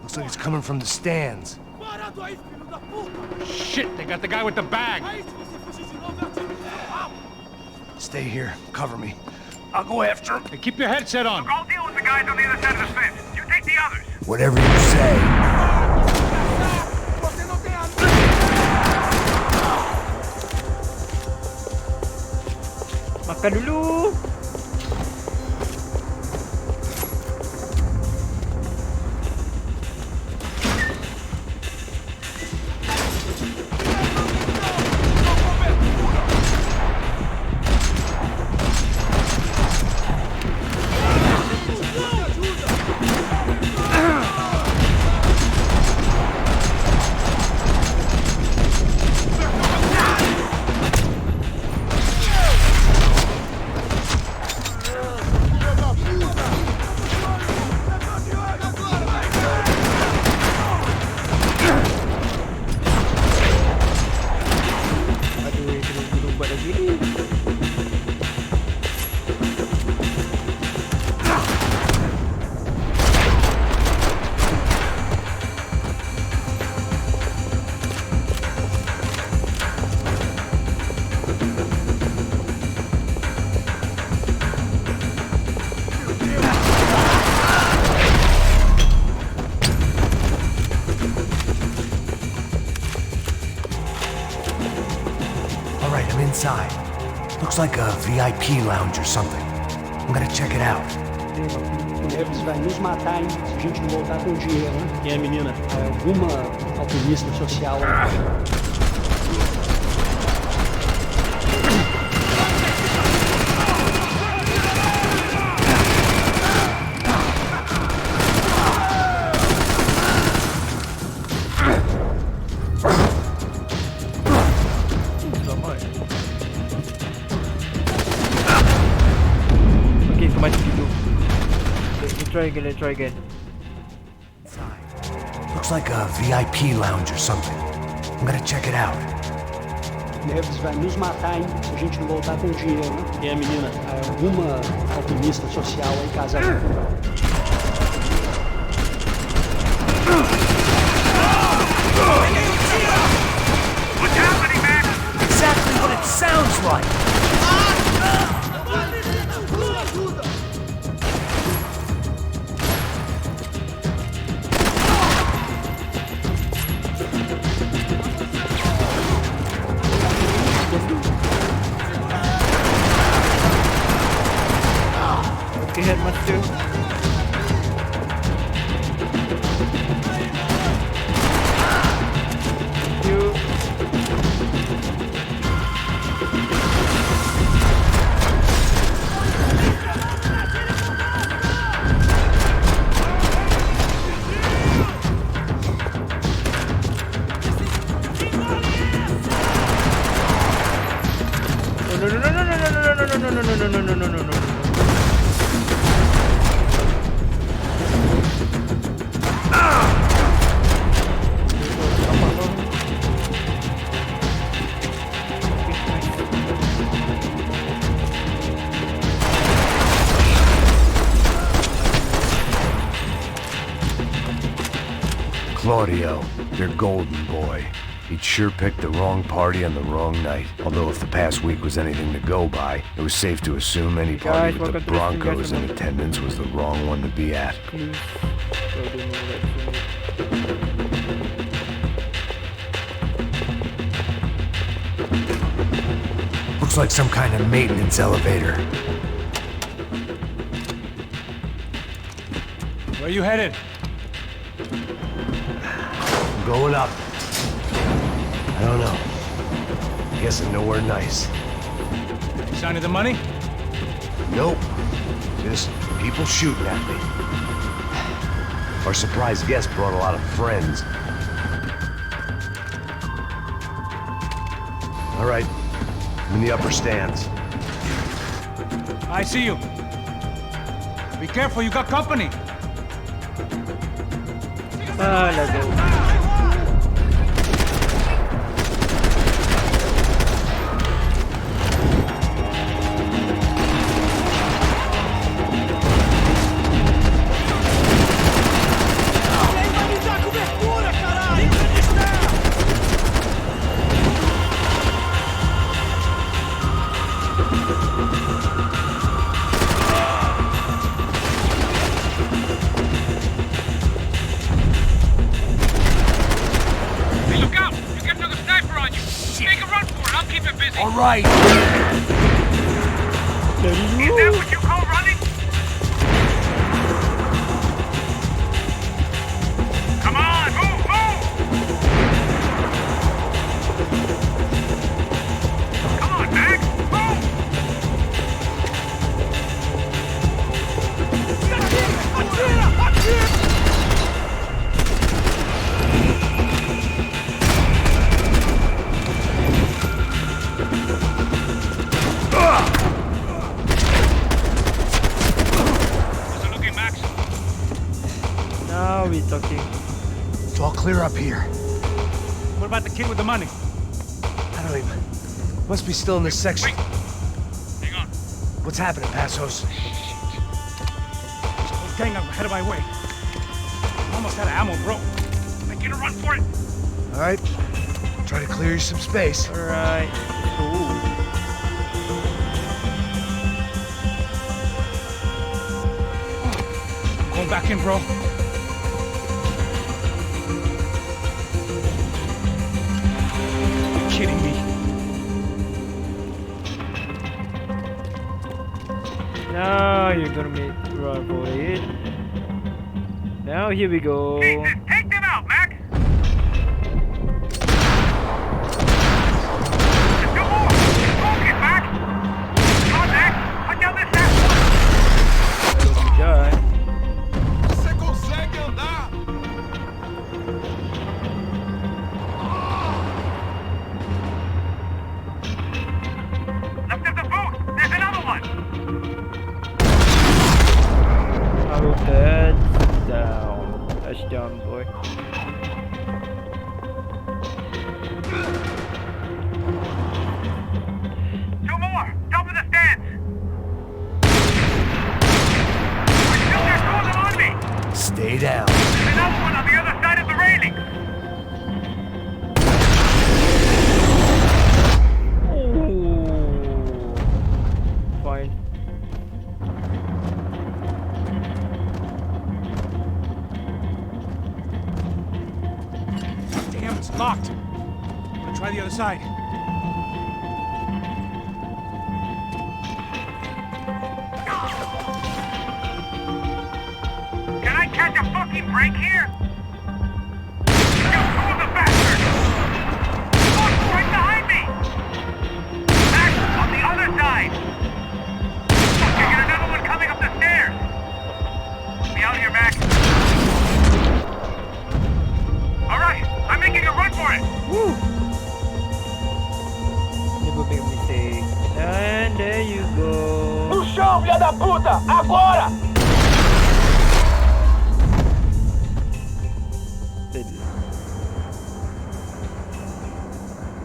Looks like it's coming from the stands. Shit, they got the guy with the bag. Stay here. Cover me. I'll go after him. Hey, keep your headset on. I'll deal with the guys on the other side of the fence. You take the others. Whatever you say. Makan dulu. I'm inside. Looks like a VIP lounge or something. I'm gonna check it out. Eles vai nos matar, hein, se a gente não voltar com dinheiro, hein? Quem é a menina? Alguma alpinista social. Okay, mati dulu. Let's try again. Looks like a VIP lounge or something. I'm gonna check it out. Neves vai nos matar, hein, se a gente não voltar com dinheiro, né? Quem é a menina? Alguma alpinista social em casa. What's happening, man? Exactly what it sounds like. Okay, headmaster. Thank you. No. Claudio, your golden boy. He'd sure picked the wrong party on the wrong night. Although if the past week was anything to go by, it was safe to assume any party with the Broncos in attendance was the wrong one to be at. Looks like some kind of maintenance elevator. Where you headed? I'm going up. I don't know. Guessing nowhere nice. Sign of the money? Nope. Just people shooting at me. Our surprise guest brought a lot of friends. All right. I'm in the upper stands. I see you. Be careful, you got company. Let's go. All right. Is that what you call running? Come on, move! Come on, Max, Now we're talking. It's all clear up here. What about the kid with the money? I don't even... Must be still in this section. Wait. Hang on. What's happening, Passos? This gang up ahead of my way. I'm almost out of ammo, bro. Make it a run for it. All right. Try to clear you some space. All right. Going back in, bro. You're kidding me. Now you're gonna make run for it. Now here we go. Jesus, take them out, Max! There's two more! Focus, Max! Come on, Max! Put down this ass! Good guy. Você consegue andar? Left of the boot! There's another one! Oh, that's down. Touchdown, boy. Two more! Top of the stands! There's still there, two of them on me! Stay down. There's another one on the other side of the railing! Oh. Fine. Damn, it's locked. I'm gonna try the other side. Can I catch a fucking break here? Kill two of the bastards! Look, right behind me! Max, on the other side! Fuck, you get another one coming up the stairs! Be out here, Max. Alright, I'm making a run for it! Woo! Never make a mistake. And there you go. No chão, filha da puta! Agora!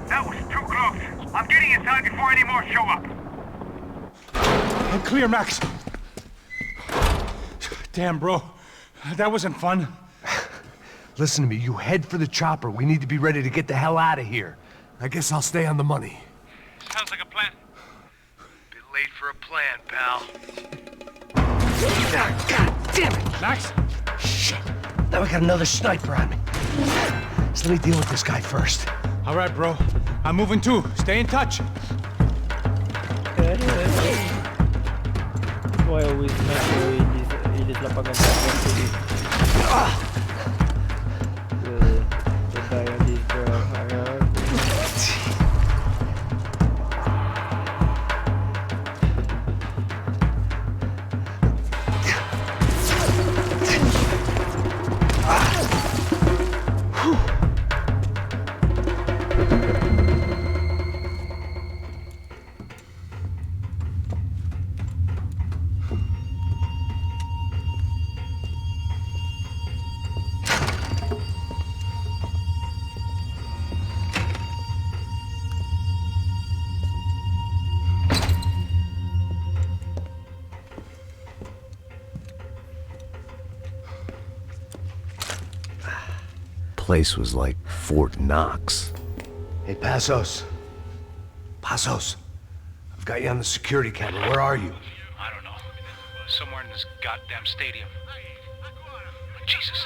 That was too close. I'm getting inside before any more show up. I'm clear, Max. Damn, bro. That wasn't fun. Listen to me, you head for the chopper. We need to be ready to get the hell out of here. I guess I'll stay on the money. Sounds like a plan. Bit late for a plan, pal. God damn it! Max? Shit. Now we got another sniper on me. So let me deal with this guy first. All right, bro. I'm moving too. Stay in touch. Why always sniper in this lapangan tapos ini? The die on this girl. Place was like Fort Knox. Hey, Passos. Passos. I've got you on the security camera. Where are you? I don't know. Somewhere in this goddamn stadium. Jesus.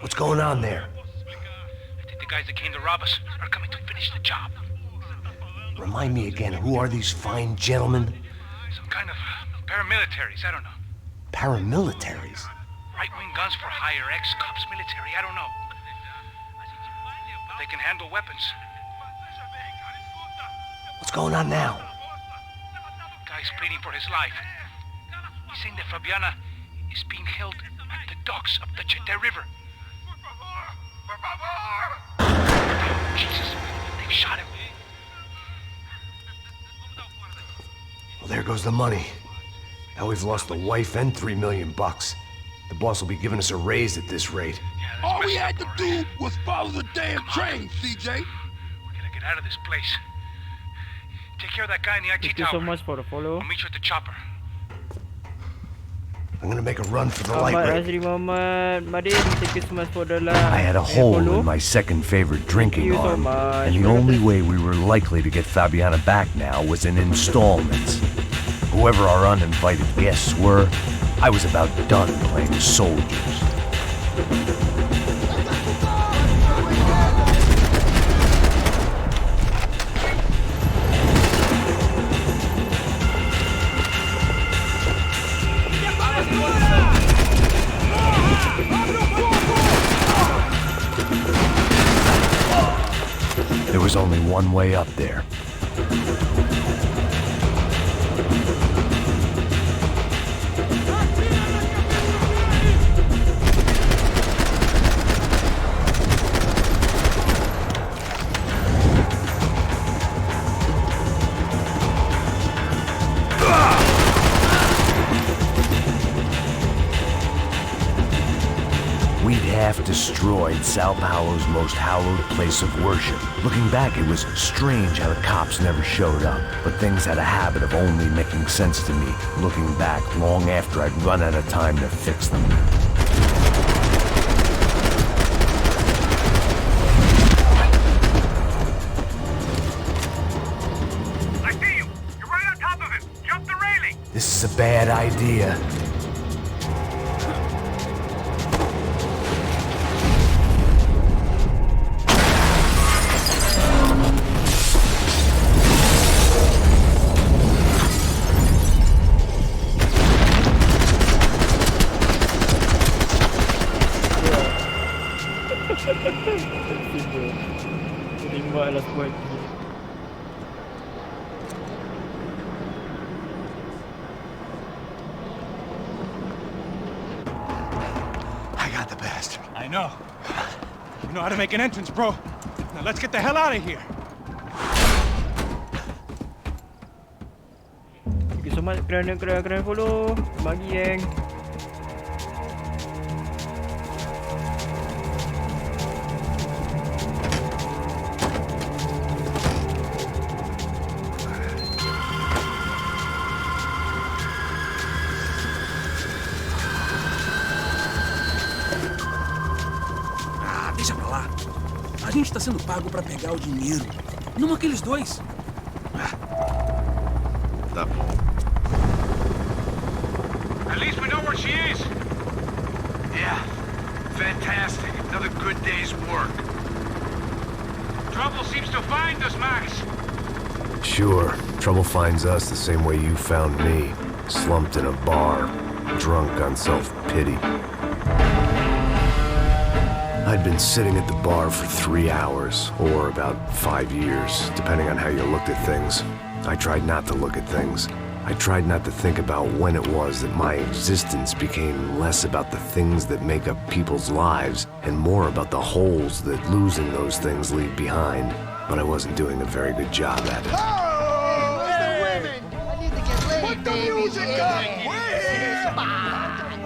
What's going on there? I think the guys that came to rob us are coming to finish the job. Remind me again, who are these fine gentlemen? Some kind of paramilitaries, I don't know. Paramilitaries? Right-wing guns for hire, ex-cops, military, I don't know. But they can handle weapons. What's going on now? Guy's pleading for his life. He's saying that Fabiana is being held at the docks of the Chete River. Jesus, they've shot him. Well, there goes the money. Now we've lost the wife and $3 million. The boss will be giving us a raise at this rate. All we had to do was follow the damn train, CJ. We're gonna get out of this place. Take care of that guy in the IT Thank you tower. so much for the follow. I'll meet you at the chopper. I'm gonna make a run for the light Ahmad ray. Azri Muhammad Madin, thank you so much for the I had a hole in my second favorite drinking you so arm, much. and the only way we were likely to get Fabiana back now was in installments. Whoever our uninvited guests were, I was about done playing soldiers. There was only one way up there. Destroyed Sao Paulo's most hallowed place of worship. Looking back, it was strange how the cops never showed up, but things had a habit of only making sense to me, looking back long after I'd run out of time to fix them. I see you! You're right on top of him! Jump the railing! This is a bad idea. I got the bastard. I know. You know how to make an entrance, bro. Now let's get the hell out of here. Thank you so much kerana follow. Bagi yang Deixa pra lá. A gente tá sendo pago pra pegar o dinheiro. Não aqueles dois. Tá bom. At least we know where she is! Yeah. Fantastic. Another good day's work. Trouble seems to find us, Max! Sure, trouble finds us the same way you found me. Slumped in a bar, drunk on self-pity. I'd been sitting at the bar for 3 hours, or about 5 years, depending on how you looked at things. I tried not to look at things. I tried not to think about when it was that my existence became less about the things that make up people's lives, and more about the holes that losing those things leave behind. But I wasn't doing a very good job at it. Oh, hey. The women! I need to get laid, put baby. The music up!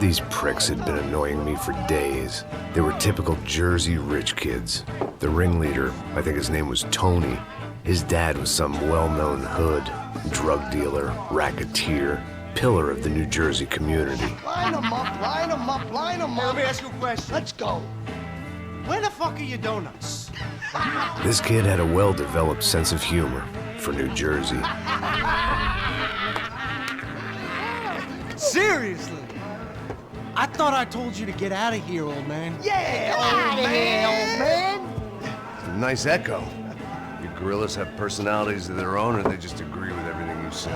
These pricks had been annoying me for days. They were typical Jersey rich kids. The ringleader, I think his name was Tony. His dad was some well-known hood, drug dealer, racketeer, pillar of the New Jersey community. Line them up, line them up, line them up. Let me ask you a question. Let's go. Where the fuck are your donuts? This kid had a well-developed sense of humor for New Jersey. Seriously? I thought I told you to get out of here, old man. Yeah, out of here, old man. Nice echo. You gorillas have personalities of their own, or they just agree with everything you say?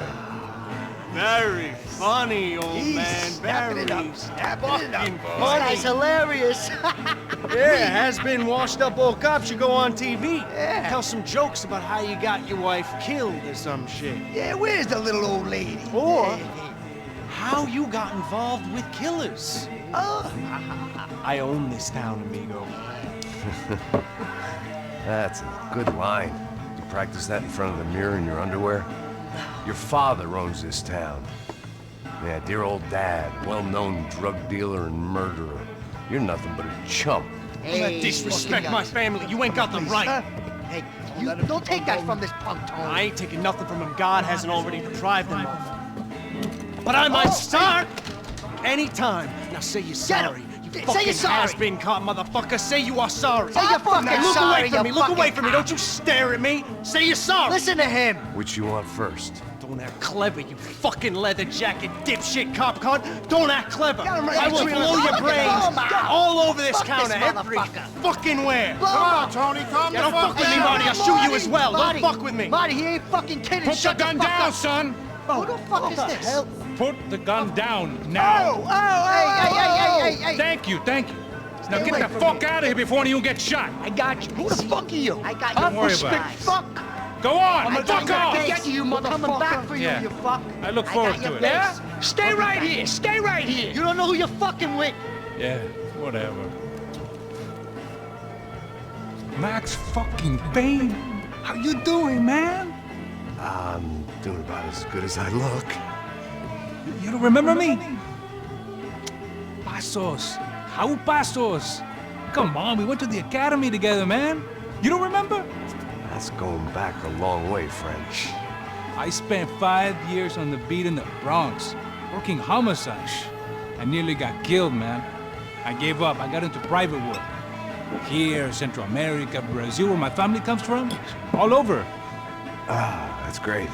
Very funny, old man. Snapping it up, snapping it up. Fucking This funny. guy's hilarious. Yeah, has-been washed-up old cop should go on TV. Yeah. Tell some jokes about how you got your wife killed or some shit. Yeah, where's the little old lady? Or how you got involved with killers. Oh. I own this town, amigo. That's a good line. You practice that in front of the mirror in your underwear? Your father owns this town. Yeah, dear old dad, well-known drug dealer and murderer. You're nothing but a chump. Hey, don't disrespect my family. You ain't got the right. Hey, you don't take that from this punk, Tony. I ain't taking nothing from him. God hasn't already deprived them of. But I might start anytime. Now say you're sorry. You fucking has-been caught, motherfucker. Say you are sorry. Say you're fucking now, look sorry, away from me. you Look away fucking from me. Don't you stare at me. Say you're sorry. Listen to him. Which you want first? Don't act clever, you fucking leather jacket dipshit cop cunt. Don't act clever. Got him right I will between blow us. your Look at brains him. all over this Fuck counter, this every motherfucker. fucking where. Blow Come on, him. Tony, calm Yeah, the fuck with me, Marty. I'll shoot you as well. Marty, Don't fuck with me. Marty, he ain't fucking kidding. Put the Shut gun fuck down, up. son! Who the fuck is this? Put the gun down now. Hey. Thank you, thank you. Now get the fuck out of here before you get shot. I got you. Who the fuck are you? I got Don't you. worry about it. Fuck. Go on, I fuck got off. your face. you, We're coming back for you, Yeah. you fuck. I look forward got your to it. face. Yeah? Stay right here. Stay right here. You don't know who you're fucking with. Yeah, whatever. Max fucking Payne. How you doing, man? I'm doing about as good as I look. You don't remember me? Pasos. How Pasos? Come on, we went to the academy together, man. You don't remember? That's going back a long way, French. I spent 5 years on the beat in the Bronx, working homicide. I nearly got killed, man. I gave up. I got into private work. Here, Central America, Brazil, where my family comes from. All over. Ah, that's great.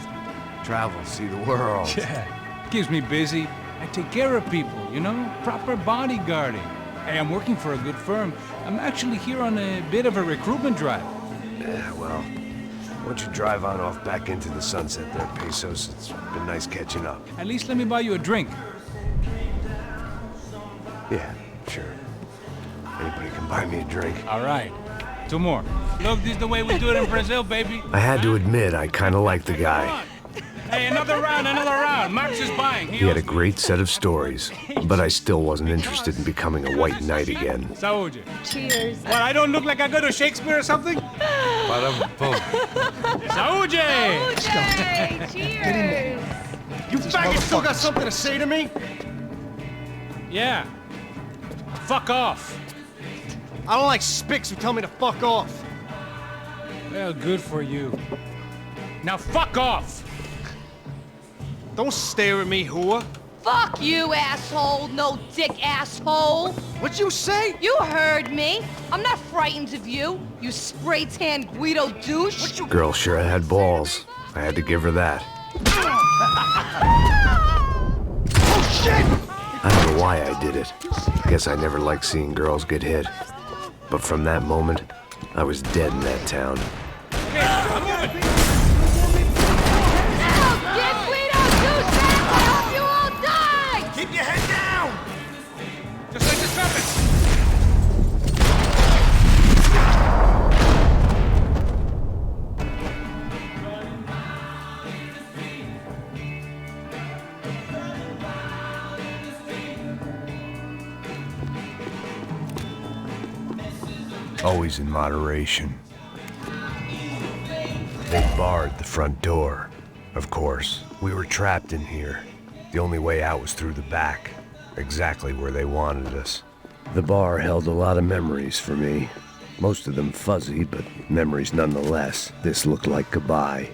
Travel, see the world. Yeah, keeps me busy. I take care of people, you know? Proper bodyguarding. Hey, I'm working for a good firm. I'm actually here on a bit of a recruitment drive. Yeah, well, why don't you drive on off back into the sunset there, Pesos? It's been nice catching up. At least let me buy you a drink. Yeah, sure. Anybody can buy me a drink. All right. 2 more. Look, this is the way we do it in Brazil, baby. I had to admit, I kind of liked the guy. Hey, another round, another round. Max is buying. He had a great set of stories, but I still wasn't interested in becoming a white knight again. Saúde. Cheers. What, I don't look like I go to Shakespeare or something? Saúde! Cheers. You faggot still got something to say to me? Yeah. Fuck off. I don't like spicks who tell me to fuck off. Well, good for you. Now fuck off! Don't stare at me, whore. Fuck you, asshole. No dick asshole. What'd you say? You heard me. I'm not frightened of you, you spray-tan Guido douche. Girl sure had balls. I had to give her that. Oh, shit! I don't know why I did it. I guess I never liked seeing girls get hit. But from that moment, I was dead in that town. Keep your head down! Just like the trumpet! Always in moderation. They barred the front door. Of course, we were trapped in here. The only way out was through the back, exactly where they wanted us. The bar held a lot of memories for me. Most of them fuzzy, but memories nonetheless. This looked like goodbye.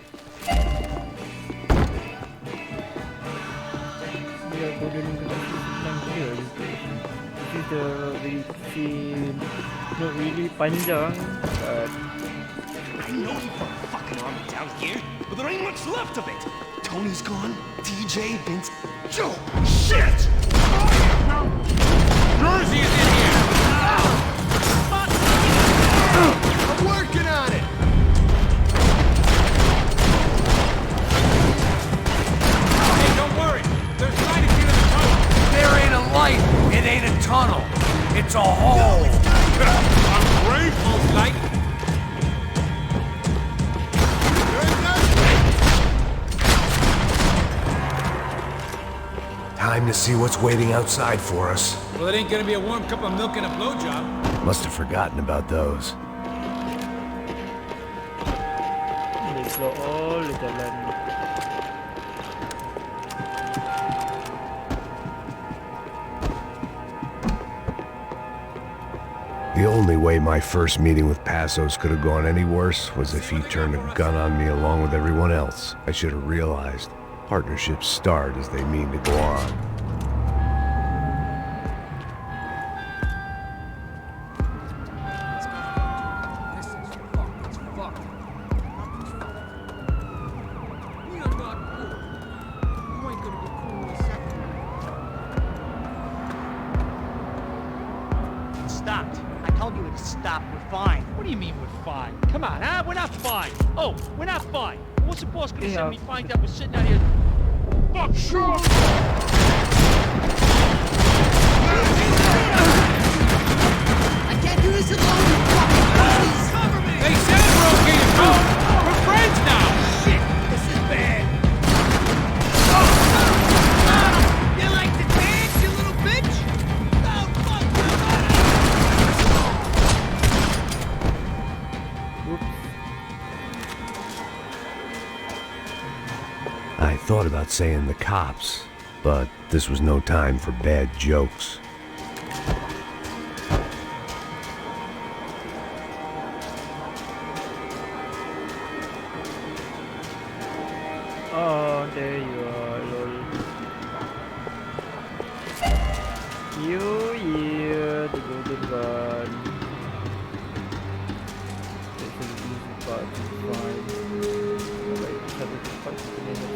Not really panjang, but I know you put a fucking army down here, but there ain't much left of it. Tony's gone, DJ, Vince, Joe. Shit! Jersey is in here! I'm working on it! Hey, don't worry. There's light at the end of the tunnel. There ain't a light. It ain't a tunnel. It's a hole. I'm grateful, light. Time to see what's waiting outside for us. Well, it ain't gonna be a warm cup of milk and a blowjob. Must have forgotten about those. let's go all the jalan. The only way my first meeting with Passos could have gone any worse was if he turned a gun on me along with everyone else. I should have realized. Partnerships start as they mean to go on. Stopped. I told you to stop. We're fine. What do you mean we're fine? Come on, huh? We're not fine. Oh, we're not fine. What's the boss gonna send me find out we're sitting out here? Fuck sure! can't do this alone, you fucking pussies! Cover me! Hey, said we're okay to go! We're friends now! Shit, this is bad! You like to dance, you little bitch? Oh, fuck, I thought about saying the cops, but this was no time for bad jokes. Oh, there you are, lol. Yeah, the golden gun. This is the easy part to find. Alright, sabi ko pa sa kanila.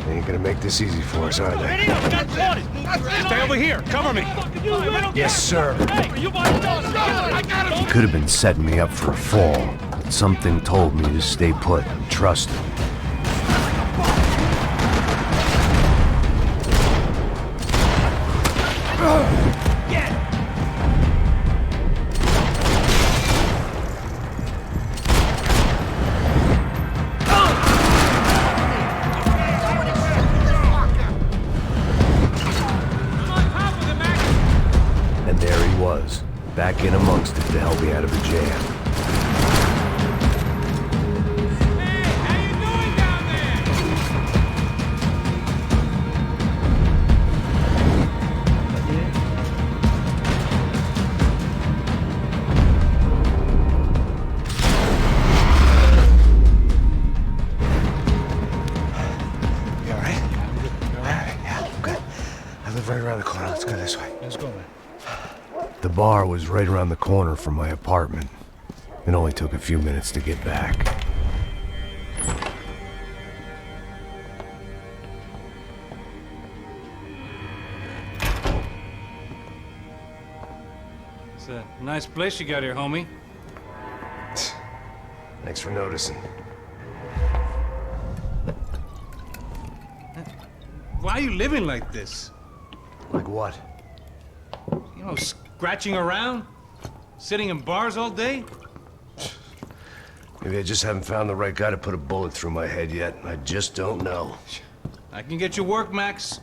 They ain't gonna make this easy for us, are they? Stay over here! Cover me! Yes, sir. You Could have been setting me up for a fall, but something told me to stay put and trust him. And there he was, back in amongst it to help me out of a jam. You all right? Yeah, I'm good. I live right around the corner. Let's go this way. Let's go, man. The bar was right around the corner from my apartment. It only took a few minutes to get back. It's a nice place you got here, homie. Thanks for noticing. Why are you living like this? Like what? You know, scratching around? Sitting in bars all day? Maybe I just haven't found the right guy to put a bullet through my head yet. I just don't know. I can get you work, Max.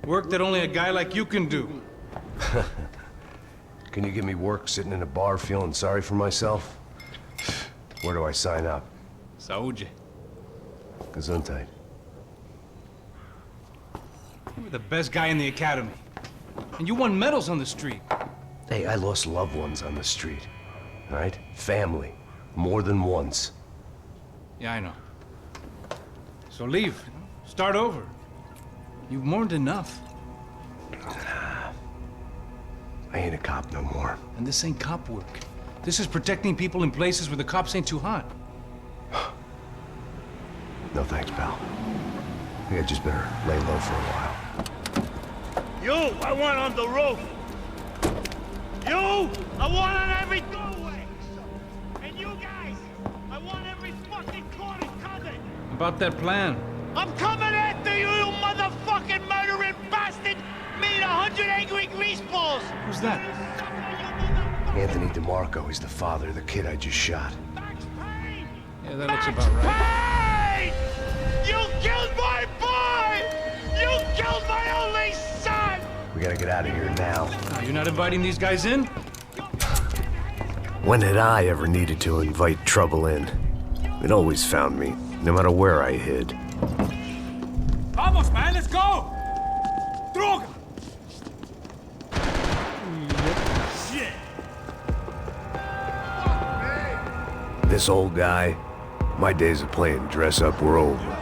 Work that only a guy like you can do. Can you give me work sitting in a bar feeling sorry for myself? Where do I sign up? Saúde. Gesundheit. You were the best guy in the academy. And you won medals on the street. Hey, I lost loved ones on the street. All right? Family. More than once. Yeah, I know. So leave. Start over. You've mourned enough. I ain't a cop no more. And this ain't cop work. This is protecting people in places where the cops ain't too hot. No thanks, pal. I think I just better lay low for a while. You, I want on the roof. You, I want on every doorway. And you guys, I want every fucking corner covered. About that plan. I'm coming after you, you motherfucking murdering bastard! Me and 100 angry greaseballs! Who's that? Anthony DeMarco. He's the father of the kid I just shot. Yeah, that looks about right. Hey! You killed my boy! You killed my only son! We gotta get out of here now. You're not inviting these guys in? When had I ever needed to invite trouble in? It always found me, no matter where I hid. Vamos, man, let's go! Droga! Shit! This old guy, my days of playing dress-up were over.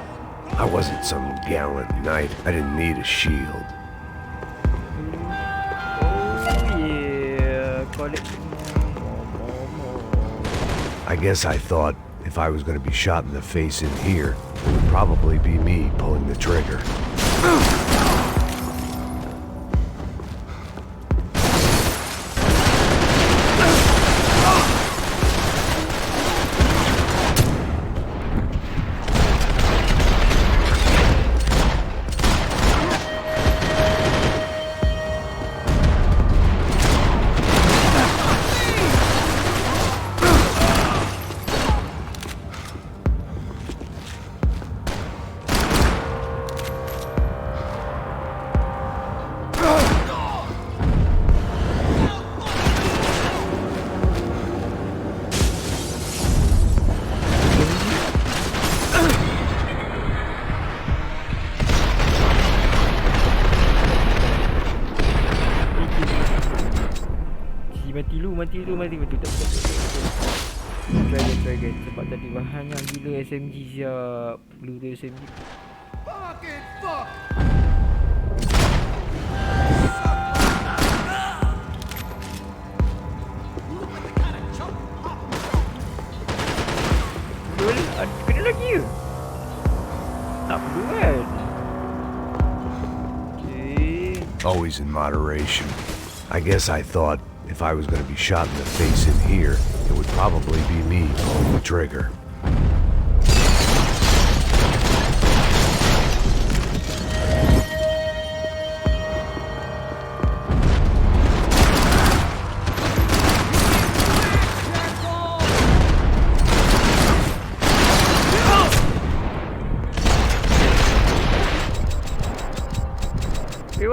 I wasn't some gallant knight. I didn't need a shield. Yeah, call it. I guess I thought if I was gonna be shot in the face in here, it would probably be me pulling the trigger. Mati dulu. Betul. Try again. Sebab tadi bahannya gila SMG siap. Peluru SMG. Fucking fuck! Betul? Kena lagi ke? Tak perlu kan? Okay. Always in moderation. I guess I thought if I was gonna be shot in the face in here, it would probably be me pulling the trigger.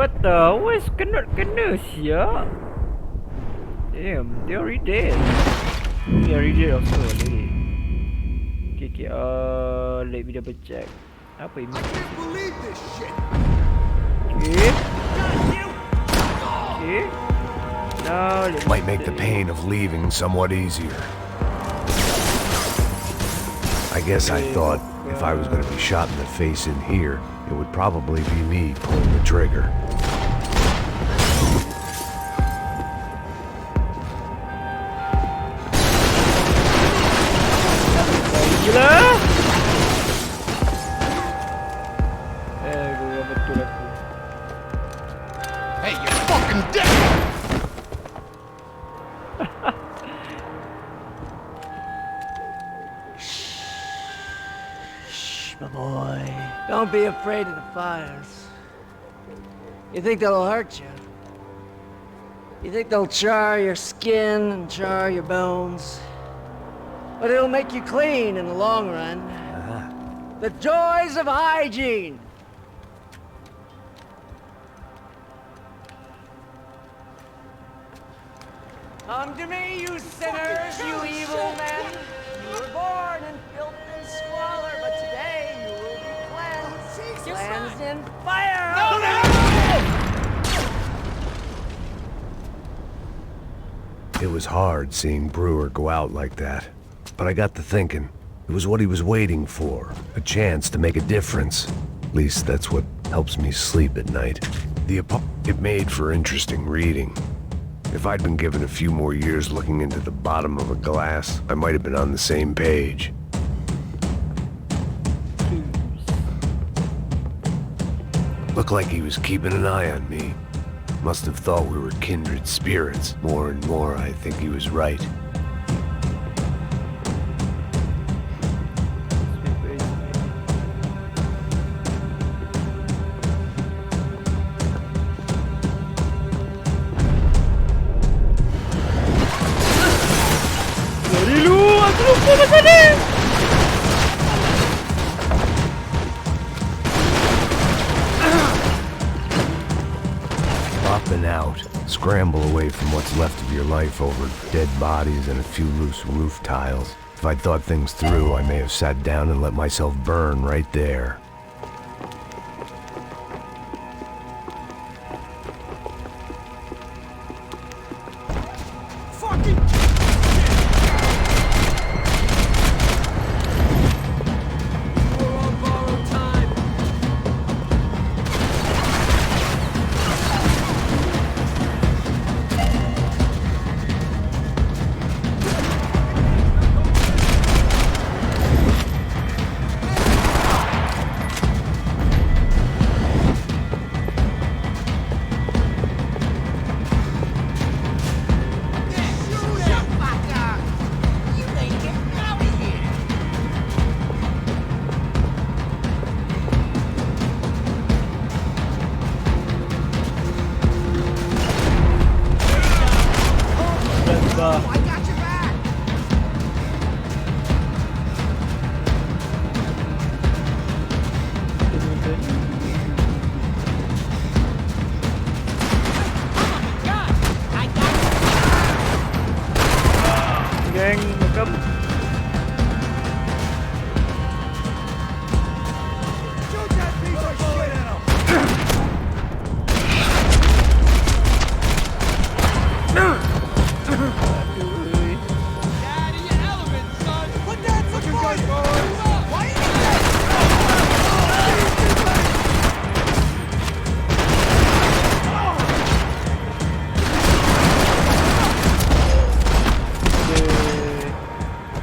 What the? Where's kena siap? Damn, they already dead. They already dead also already. Okay, let me double check. Apa ini? I can't believe this shit. Okay. Now let me Might make the pain of leaving somewhat easier. I guess I thought if I was gonna be shot in the face in here, it would probably be me pulling the trigger. Gila! Gua betul aku. Hey, you're fucking dead! Shh, my boy. Don't be afraid of the fires. You think they'll hurt you? You think they'll char your skin and char your bones? But it'll make you clean in the long run. The joys of hygiene! Come to me, you sinners, you evil men! You were born in filth and squalor, but today you will be cleansed. Cleansed in fire! It was hard seeing Brewer go out like that. But I got to thinking, it was what he was waiting for, a chance to make a difference. At least that's what helps me sleep at night. It made for interesting reading. If I'd been given a few more years looking into the bottom of a glass, I might have been on the same page. Looked like he was keeping an eye on me. Must have thought we were kindred spirits. More and more, I think he was right. Up and out. Scramble away from what's left of your life over dead bodies and a few loose roof tiles. If I'd thought things through, I may have sat down and let myself burn right there.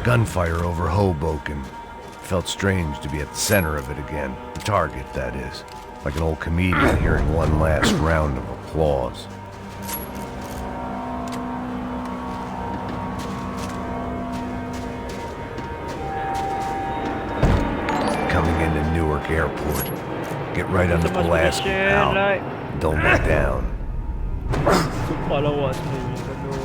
Gunfire over Hoboken. Felt strange to be at the center of it again. The target, that is. Like an old comedian hearing one last round of applause. Coming into Newark Airport. Get right on the blast out. Don't look down. Sumpah lawa sebenarnya kalau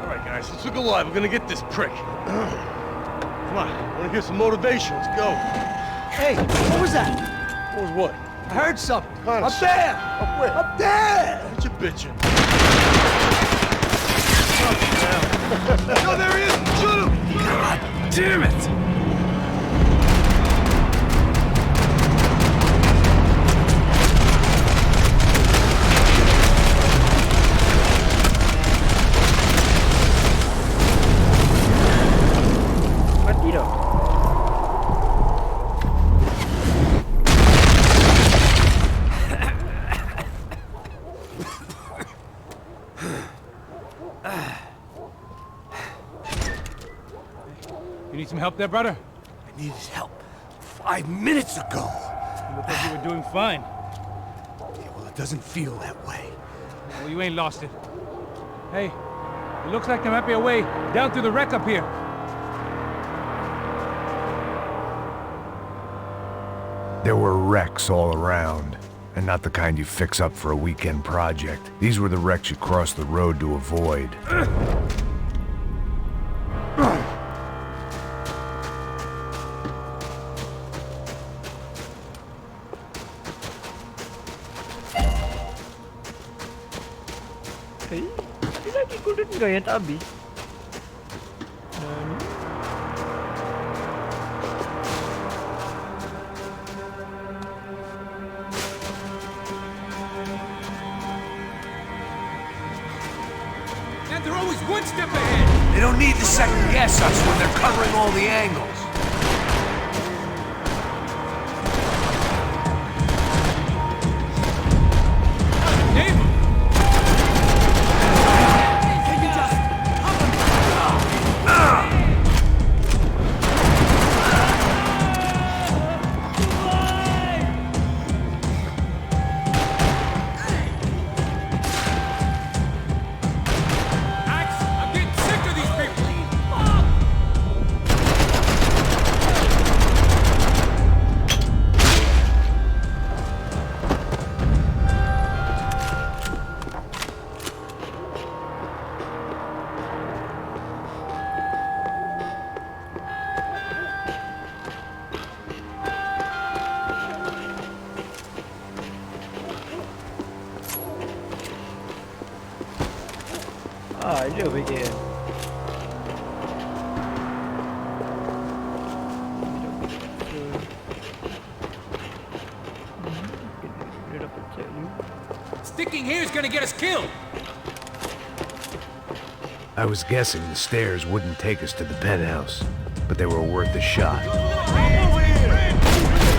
Alright guys, let's look alive. We're gonna get this prick. Come on, I wanna hear some motivation. Let's go. Hey, what was that? What was what? I heard something. Connor, Up there! Up where? Up there! What you bitching? No, there he is! Shoot him! God damn it! mati dah. You need some help there, brother? I needed help 5 minutes ago. You look like you were doing fine. Yeah, well, it doesn't feel that way. Well, you ain't lost it. Hey, it looks like there might be a way down through the wreck up here. There were wrecks all around, and not the kind you fix up for a weekend project. These were the wrecks you cross the road to avoid. Dia lagi golden guy yang tak habis. Nah, ni. And they're always one step ahead. They don't need to second guess us when they're covering all the angles. Ah, dia fikir. Sticking here is gonna get us killed. I was guessing the stairs wouldn't take us to the penthouse, but they were worth a shot.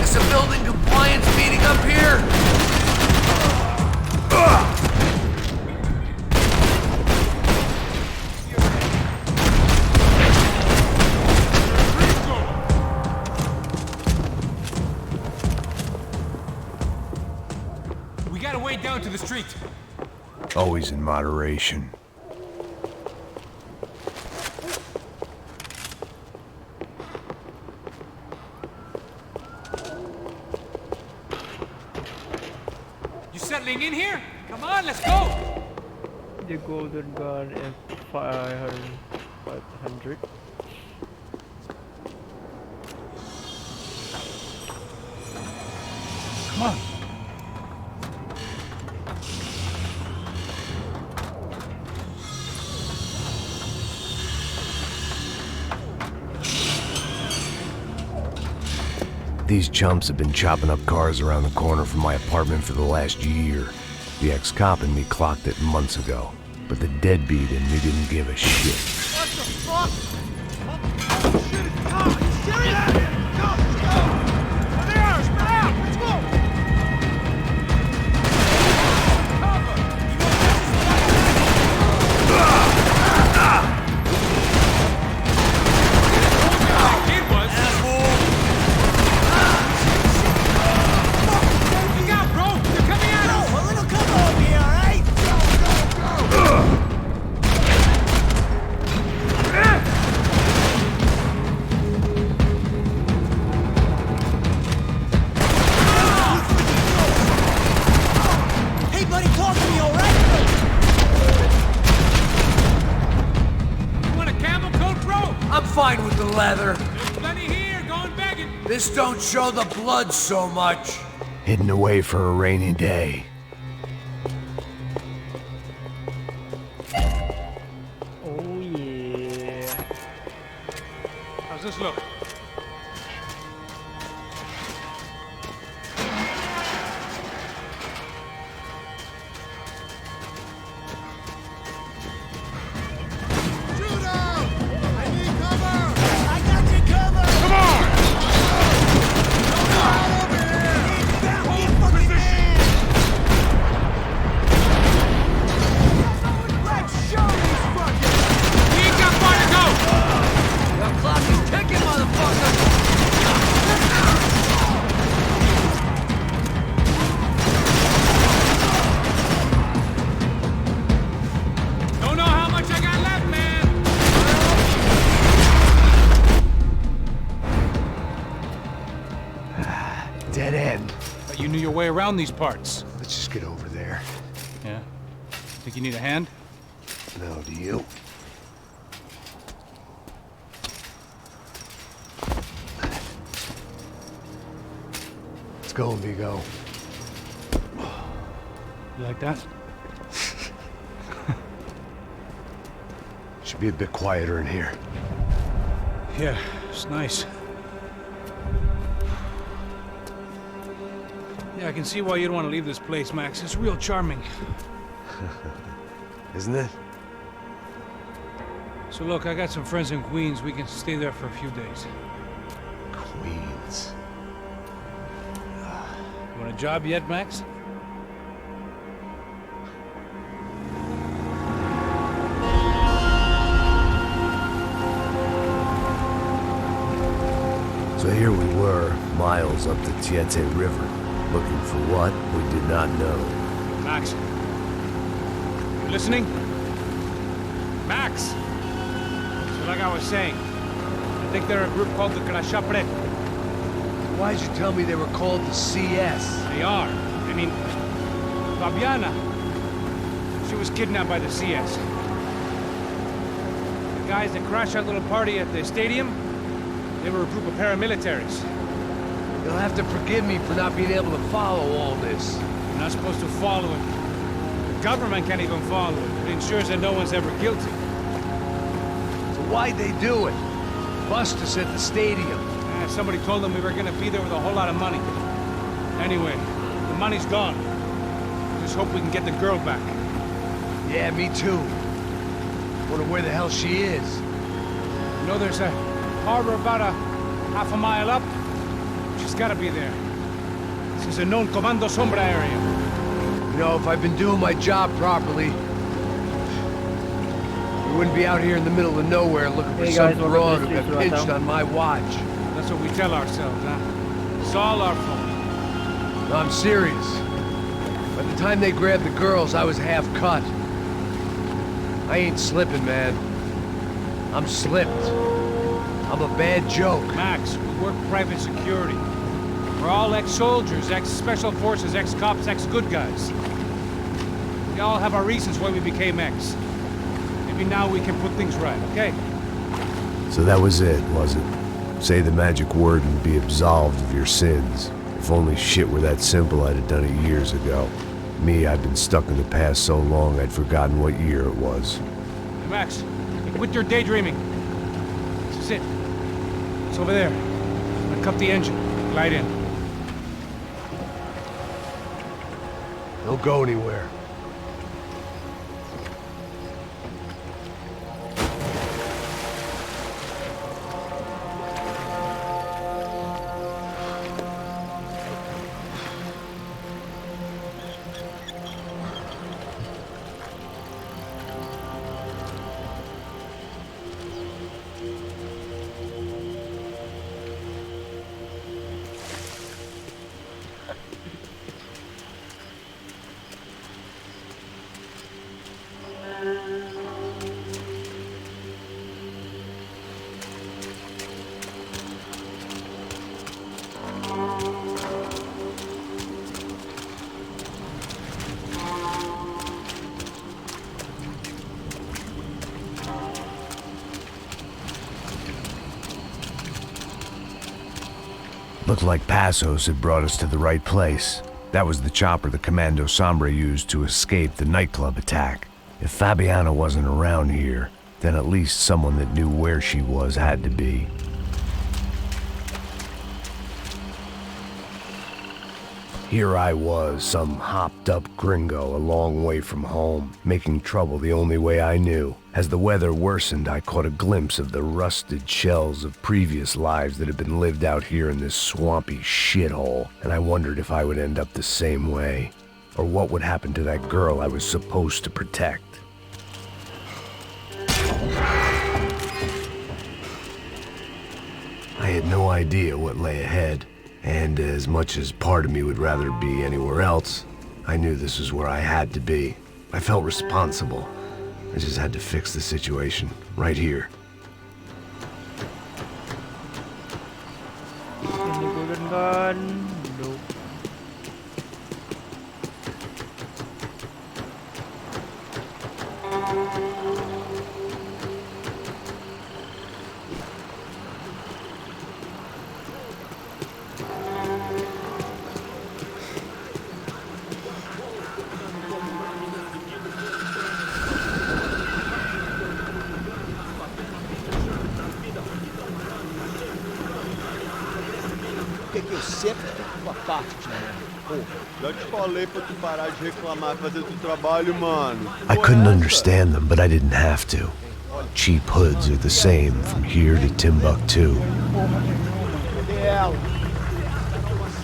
Is a building compliance meeting up here? We gotta wait down to the street. Always in moderation. You settling in here? Come on, let's go. The golden gun and 500. Come on. These chumps have been chopping up cars around the corner from my apartment for the last year. The ex-cop in me clocked it months ago, but the deadbeat in me didn't give a shit. What the fuck? Oh, shit, it's Tom! Are you serious? Go, let's go! There they are! Spread out! Let's go! There's plenty here, going begging. This don't show the blood so much. Hidden away for a rainy day. Oh yeah. How's this look? Dead end. But you knew your way around these parts. Let's just get over there. Yeah? Think you need a hand? No, do you? Let's go, amigo. You like that? Should be a bit quieter in here. Yeah, it's nice. Yeah, I can see why you'd want to leave this place, Max. It's real charming. Isn't it? So look, I got some friends in Queens. We can stay there for a few days. Queens. You want a job yet, Max? So here we were, miles up the Tiete River, looking for what we did not know. Max. You listening? Max! So like I was saying, I think they're a group called the Crashapre. Why'd you tell me they were called the CS? They are. I mean, Fabiana, she was kidnapped by the CS. The guys that crashed that little party at the stadium, they were a group of paramilitaries. You'll have to forgive me for not being able to follow all this. You're not supposed to follow it. The government can't even follow it. It ensures that no one's ever guilty. So why'd they do it? Bust us at the stadium. Somebody told them we were gonna be there with a whole lot of money. Anyway, the money's gone. Just hope we can get the girl back. Yeah, me too. Wonder where the hell she is. You know, there's a harbor about a half a mile up. She's gotta be there. This is a known Comando Sombra area. You know, if I've been doing my job properly, we wouldn't be out here in the middle of nowhere looking for some broad who got pinched on my watch. That's what we tell ourselves, huh? It's all our fault. No, I'm serious. By the time they grabbed the girls, I was half cut. I ain't slipping, man. I'm slipped. I'm a bad joke. Max, we work private security. We're all ex-soldiers, ex-special forces, ex-cops, ex-good guys. We all have our reasons why we became ex. Maybe now we can put things right, okay? So that was it, was it? Say the magic word and be absolved of your sins. If only shit were that simple, I'd have done it years ago. Me, I've been stuck in the past so long, I'd forgotten what year it was. Hey, Max, quit your daydreaming. This is it. It's over there. I'm gonna cut the engine. Glide in. Don't go anywhere. Looked like Passos had brought us to the right place. That was the chopper the Commando Sombra used to escape the nightclub attack. If Fabiana wasn't around here, then at least someone that knew where she was had to be. Here I was, some hopped-up gringo a long way from home, making trouble the only way I knew. As the weather worsened, I caught a glimpse of the rusted shells of previous lives that had been lived out here in this swampy shithole, and I wondered if I would end up the same way, or what would happen to that girl I was supposed to protect. I had no idea what lay ahead. And as much as part of me would rather be anywhere else, I knew this was where I had to be. I felt responsible. I just had to fix the situation, right here. Que eu sempre fico com a parte de merda. Porra, já te falei pra tu parar de reclamar e fazer teu trabalho, mano. I couldn't understand them, but I didn't have to. Cheap hoods are the same from here to Timbuktu.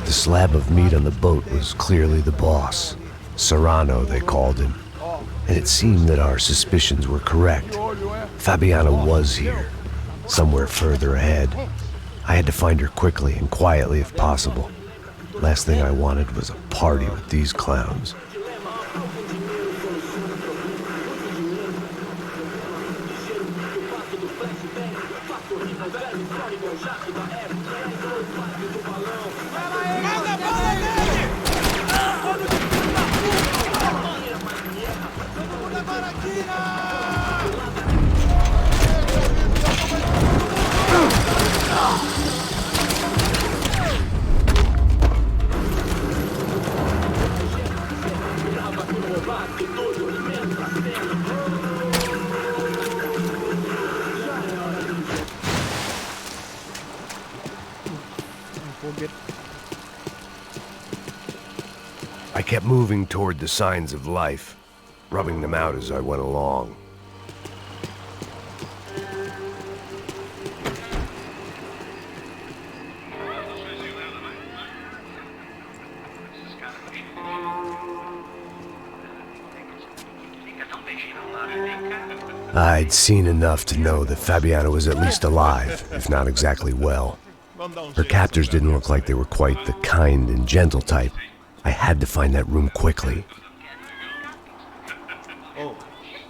The slab of meat on the boat was clearly the boss. Serrano, they called him. And it seemed that our suspicions were correct. Fabiana was here, somewhere further ahead. I had to find her quickly and quietly if possible. Last thing I wanted was a party with these clowns. I kept moving toward the signs of life, rubbing them out as I went along. I'd seen enough to know that Fabiana was at least alive, if not exactly well. Her captors didn't look like they were quite the kind and gentle type. I had to find that room quickly. Oh,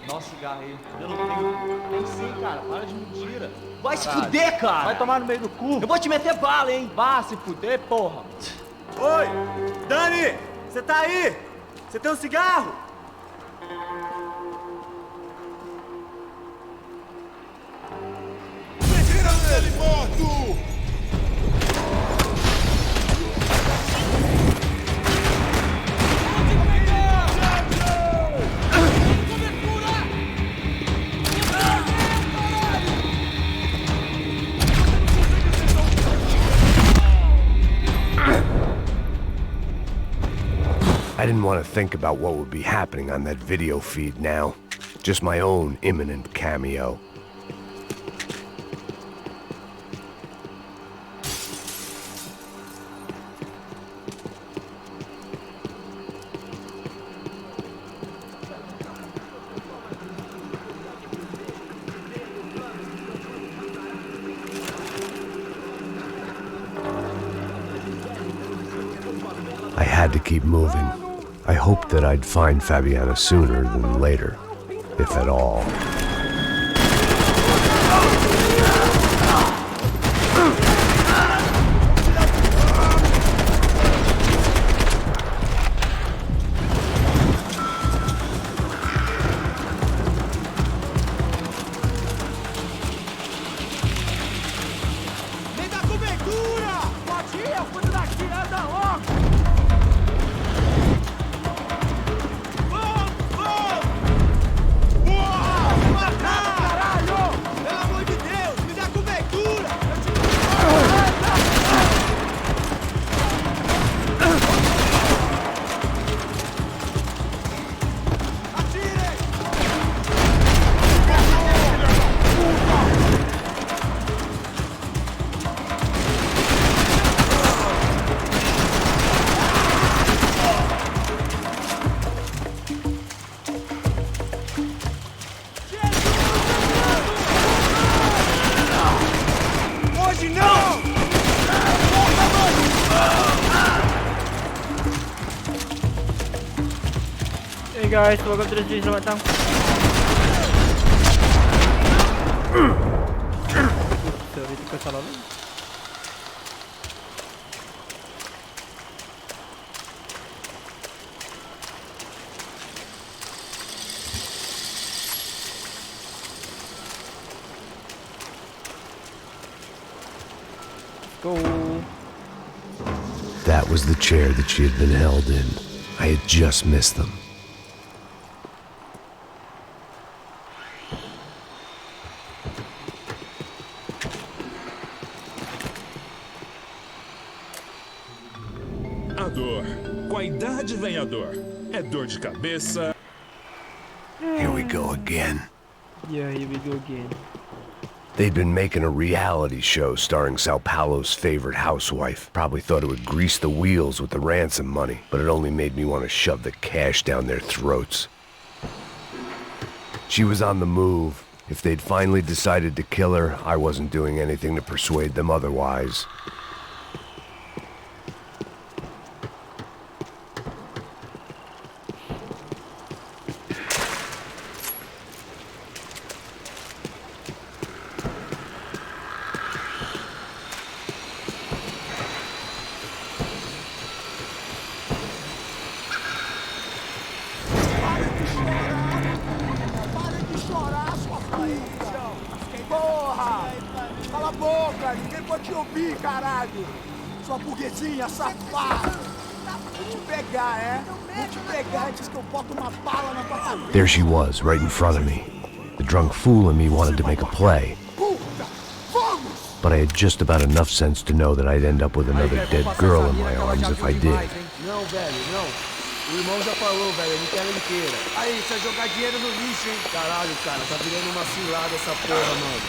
nossa cigarro aí. Eu não tenho. Tem sim, cara. Para de mentira. Vai se fuder, cara. Vai tomar no meio do cu. Eu vou te meter bala, hein. Vá se fuder, porra. Oi, Dani, você tá aí? Você tem um cigarro? Tira ele morto! I didn't want to think about what would be happening on that video feed now. Just my own imminent cameo. I had to keep moving. I hoped that I'd find Fabiana sooner than later, if at all. Me dá cobertura! Pode ir! eu cuido daqui, anda logo! Caralho! Pelo amor de Deus, me dá cobertura! Hoje não! Hey guys, welcome to the stream. Selamat datang. Sorry, itu kesalahan. Go. That was the chair that she had been held in. I had just missed them. A dor. Com a idade vem a dor. É dor de cabeça. Here we go again. Yeah, here we go again. They'd been making a reality show starring Sao Paulo's favorite housewife. Probably thought it would grease the wheels with the ransom money, but it only made me want to shove the cash down their throats. She was on the move. If they'd finally decided to kill her, I wasn't doing anything to persuade them otherwise. Porra! Cala a boca! Ninguém pode te ouvir, caralho! Sua burguesinha safada! Vou te pegar, é? Vou te pegar antes que eu boto uma bala na tua cabeça! There she was, right in front of me. The drunk fool in me wanted to make a play. But I had just about enough sense to know that I'd end up with another dead girl in my arms if I did. Não, velho, não. O irmão já falou, velho, ele quer ela inteira. Aí, isso é jogar dinheiro no lixo, hein? Caralho, cara, tá virando uma cilada essa porra, mano.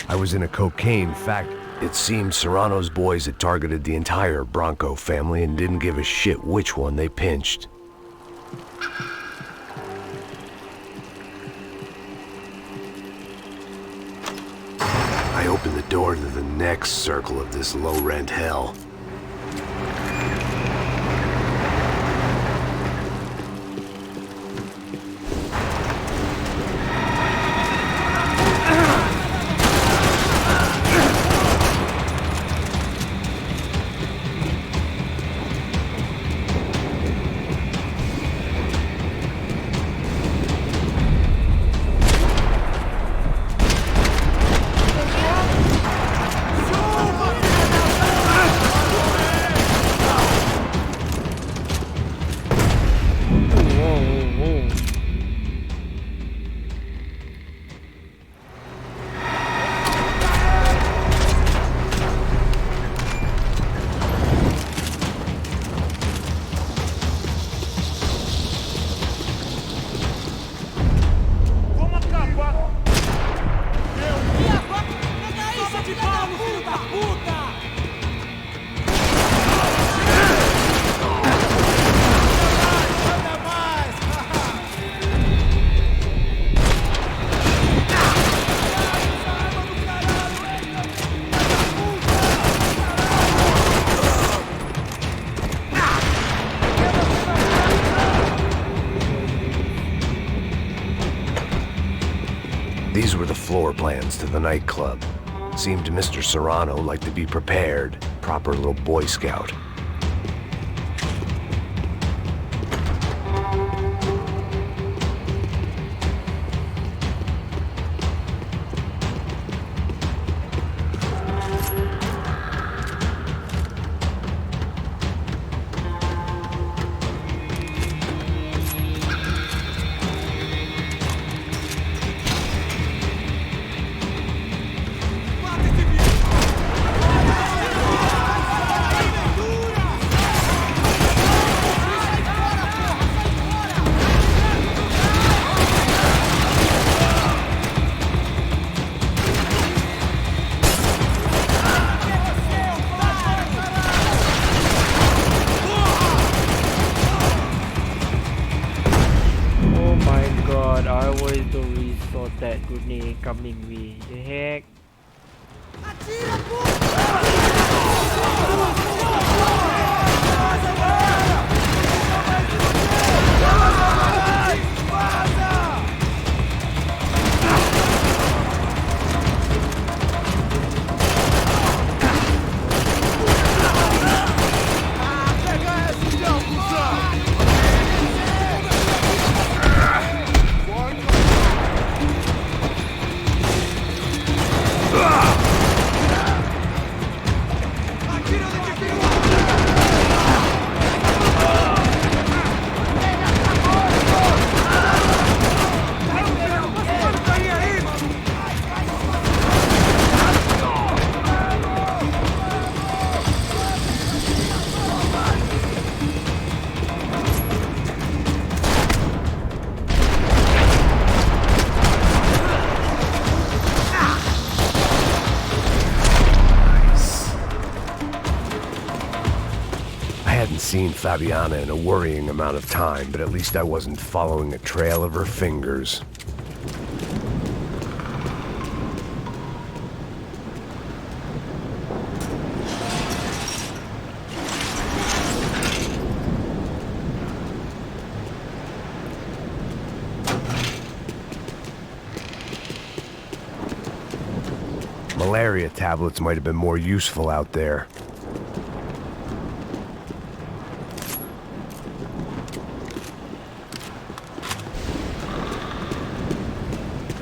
I was in a cocaine factory. It seemed Serrano's boys had targeted the entire Bronco family and didn't give a shit which one they pinched. I opened the door to the next circle of this low-rent hell. These were the floor plans to the nightclub. Seemed to Mr. Serrano like to be prepared. Proper little Boy Scout. I always do resort that grenade coming way. The heck? Seen Fabiana in a worrying amount of time, but at least I wasn't following a trail of her fingers. Malaria tablets might have been more useful out there.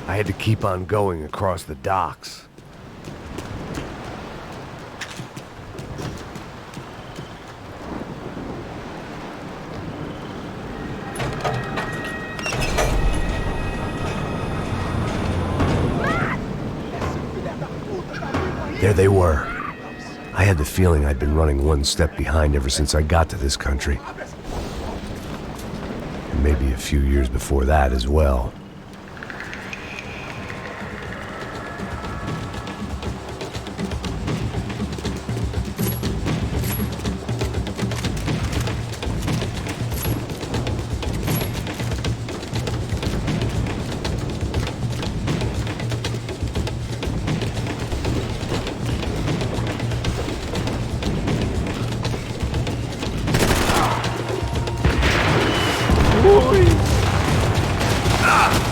I had to keep on going across the docks. There they were. I had the feeling I'd been running one step behind ever since I got to this country. And maybe a few years before that as well. Ah!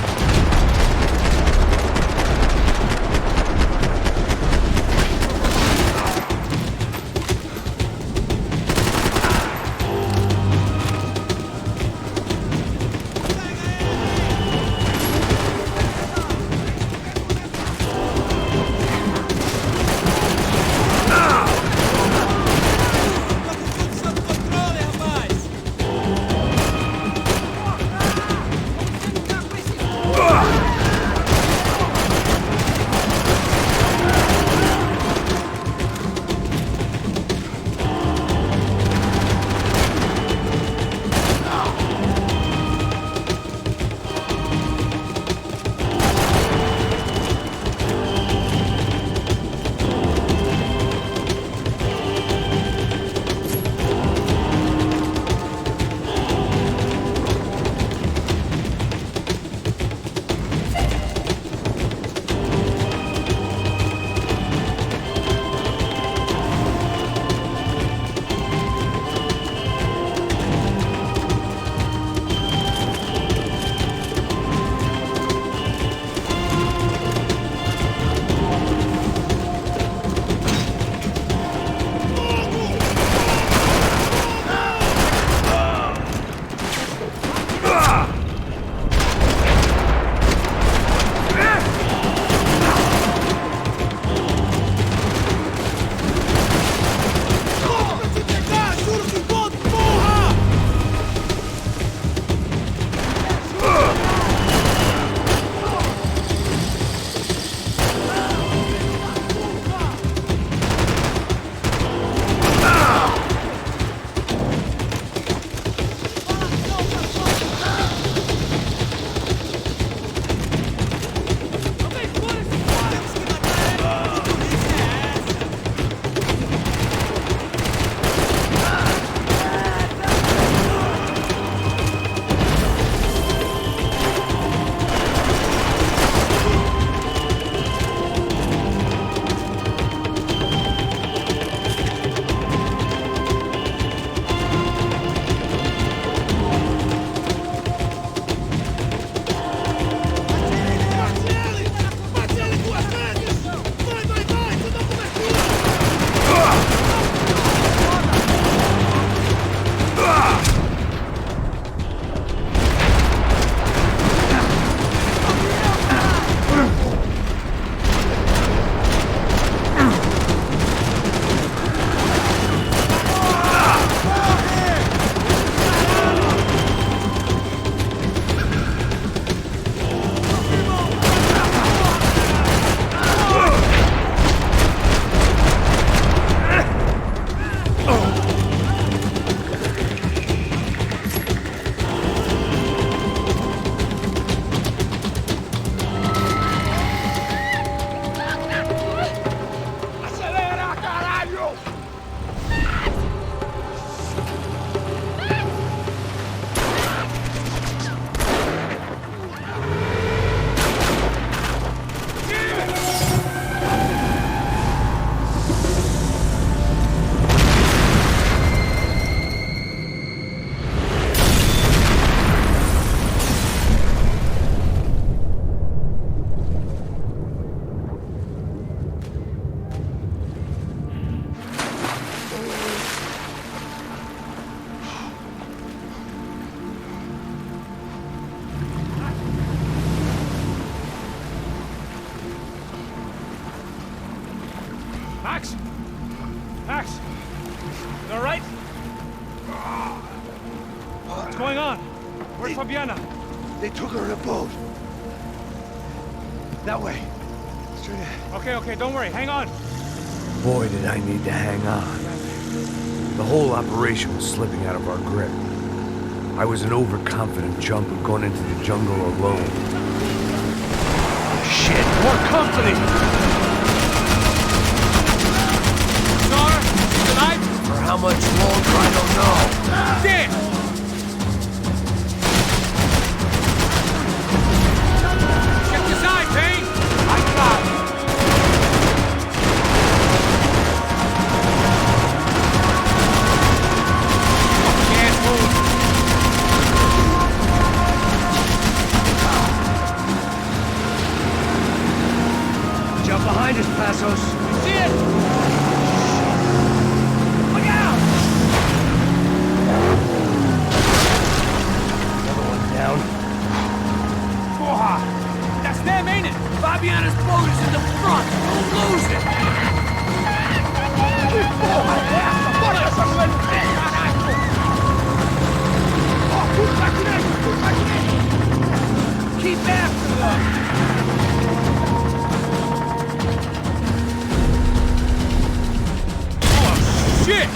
Max! Max! You all right? What's going on? Where's Fabiana? They took her in a boat. That way. Straight ahead. Okay, don't worry. Hang on. Boy, did I need to hang on. The whole operation was slipping out of our grip. I was an overconfident chump who'd gone into the jungle alone. Shit, more company! Star, tonight? For how much longer, I don't know. Damn! Check this eye, Payne! I got it. Can't move. Jump behind us, Passos. See it? Look out! Another one down. Porra! That's them, ain't it? Fabiana's boat is in the front. Don't lose it. Porra, essa! Bora essa moeda! Caraca! Ó, tudo pra direita! Tudo pra direita! Keep after them! Shit!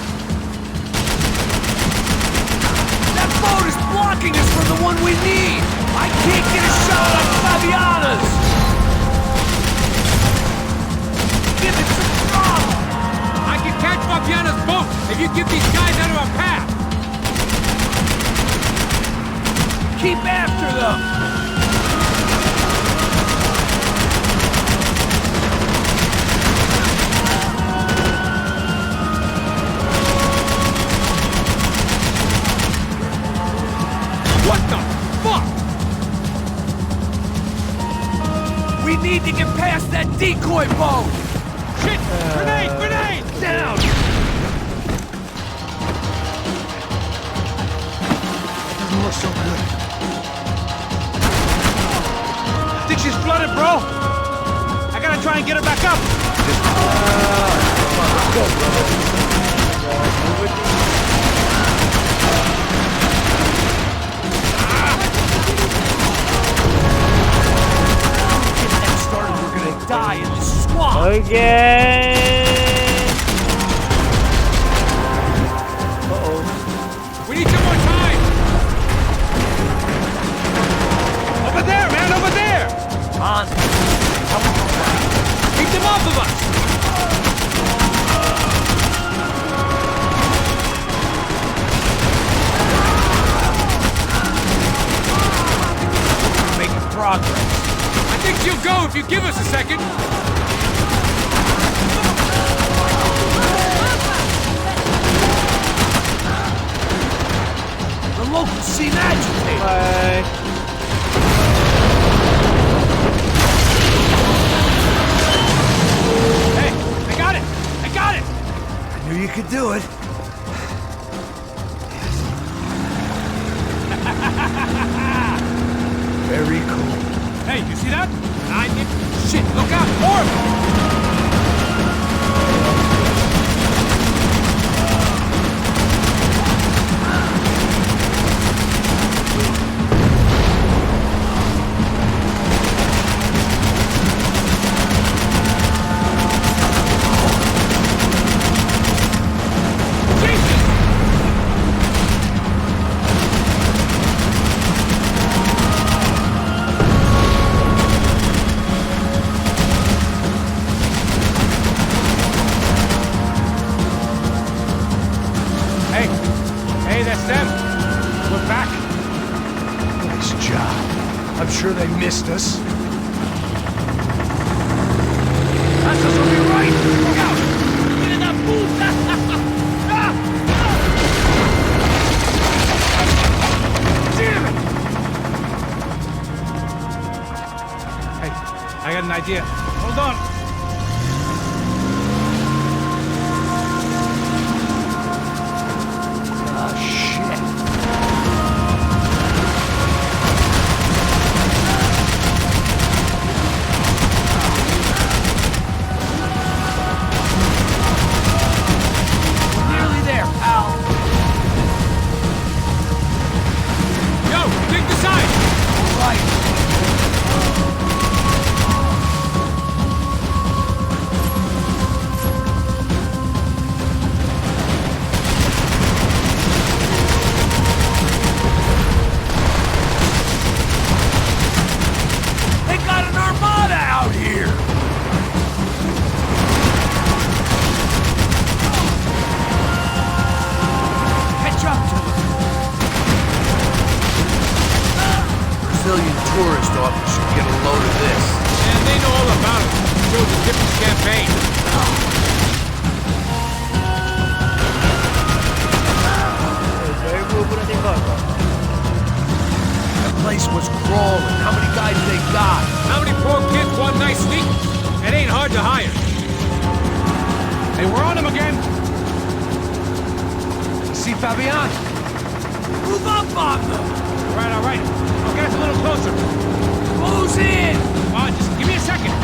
That boat is blocking us from the one we need! I can't get a shot on Fabiana's! Give it some throttle! I can catch Fabiana's boat if you get these guys out of our path! Keep after them! What the fuck? We need to get past that decoy boat! Shit! Grenade! Grenade! Down! Doesn't look so good. I think she's flooded, bro! I gotta try and get her back up! Come on, let's go, brother. Die in this swamp! Again! Uh-oh. We need some more time! Over there, man! Over there! On! Keep them off of us! Making progress. I think she'll go if you give us a second. The locals seem agitated. Hey, I got it! I got it! I knew you could do it. Very cool. Hey, you see that? Shit, look out! More of them! Hey, that's them. We're back. Nice job. I'm sure they missed us. That's us on your right! Look out! Get in that puta! Damn it! Hey, I got an idea. Hold on. Payne. The place was crawling. How many guys they got? How many poor kids want nice sneak? It ain't hard to hire. Hey, we're on him again. See Fabian? Move up on them! All right. I'll get us a little closer. Who's in? Come on, just give me a second.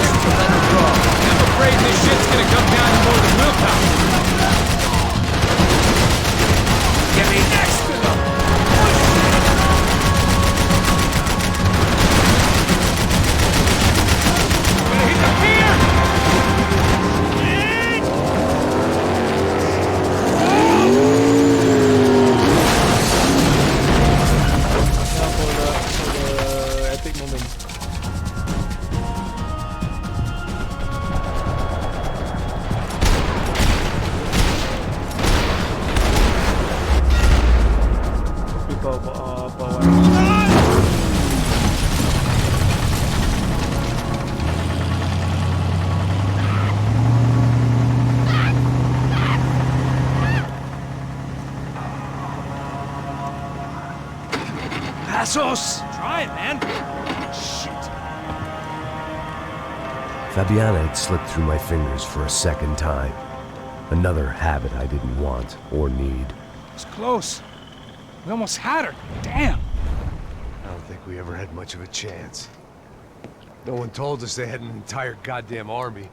I'm afraid this shit's gonna come down to more than willpower. Get me next to them! Gonna hit the pier! Epic moment. Passos! Try it, man. Fabiana had slipped through my fingers for a second time. Another habit I didn't want or need. It's close. We almost had her. Damn. I don't think we ever had much of a chance. No one told us they had an entire goddamn army.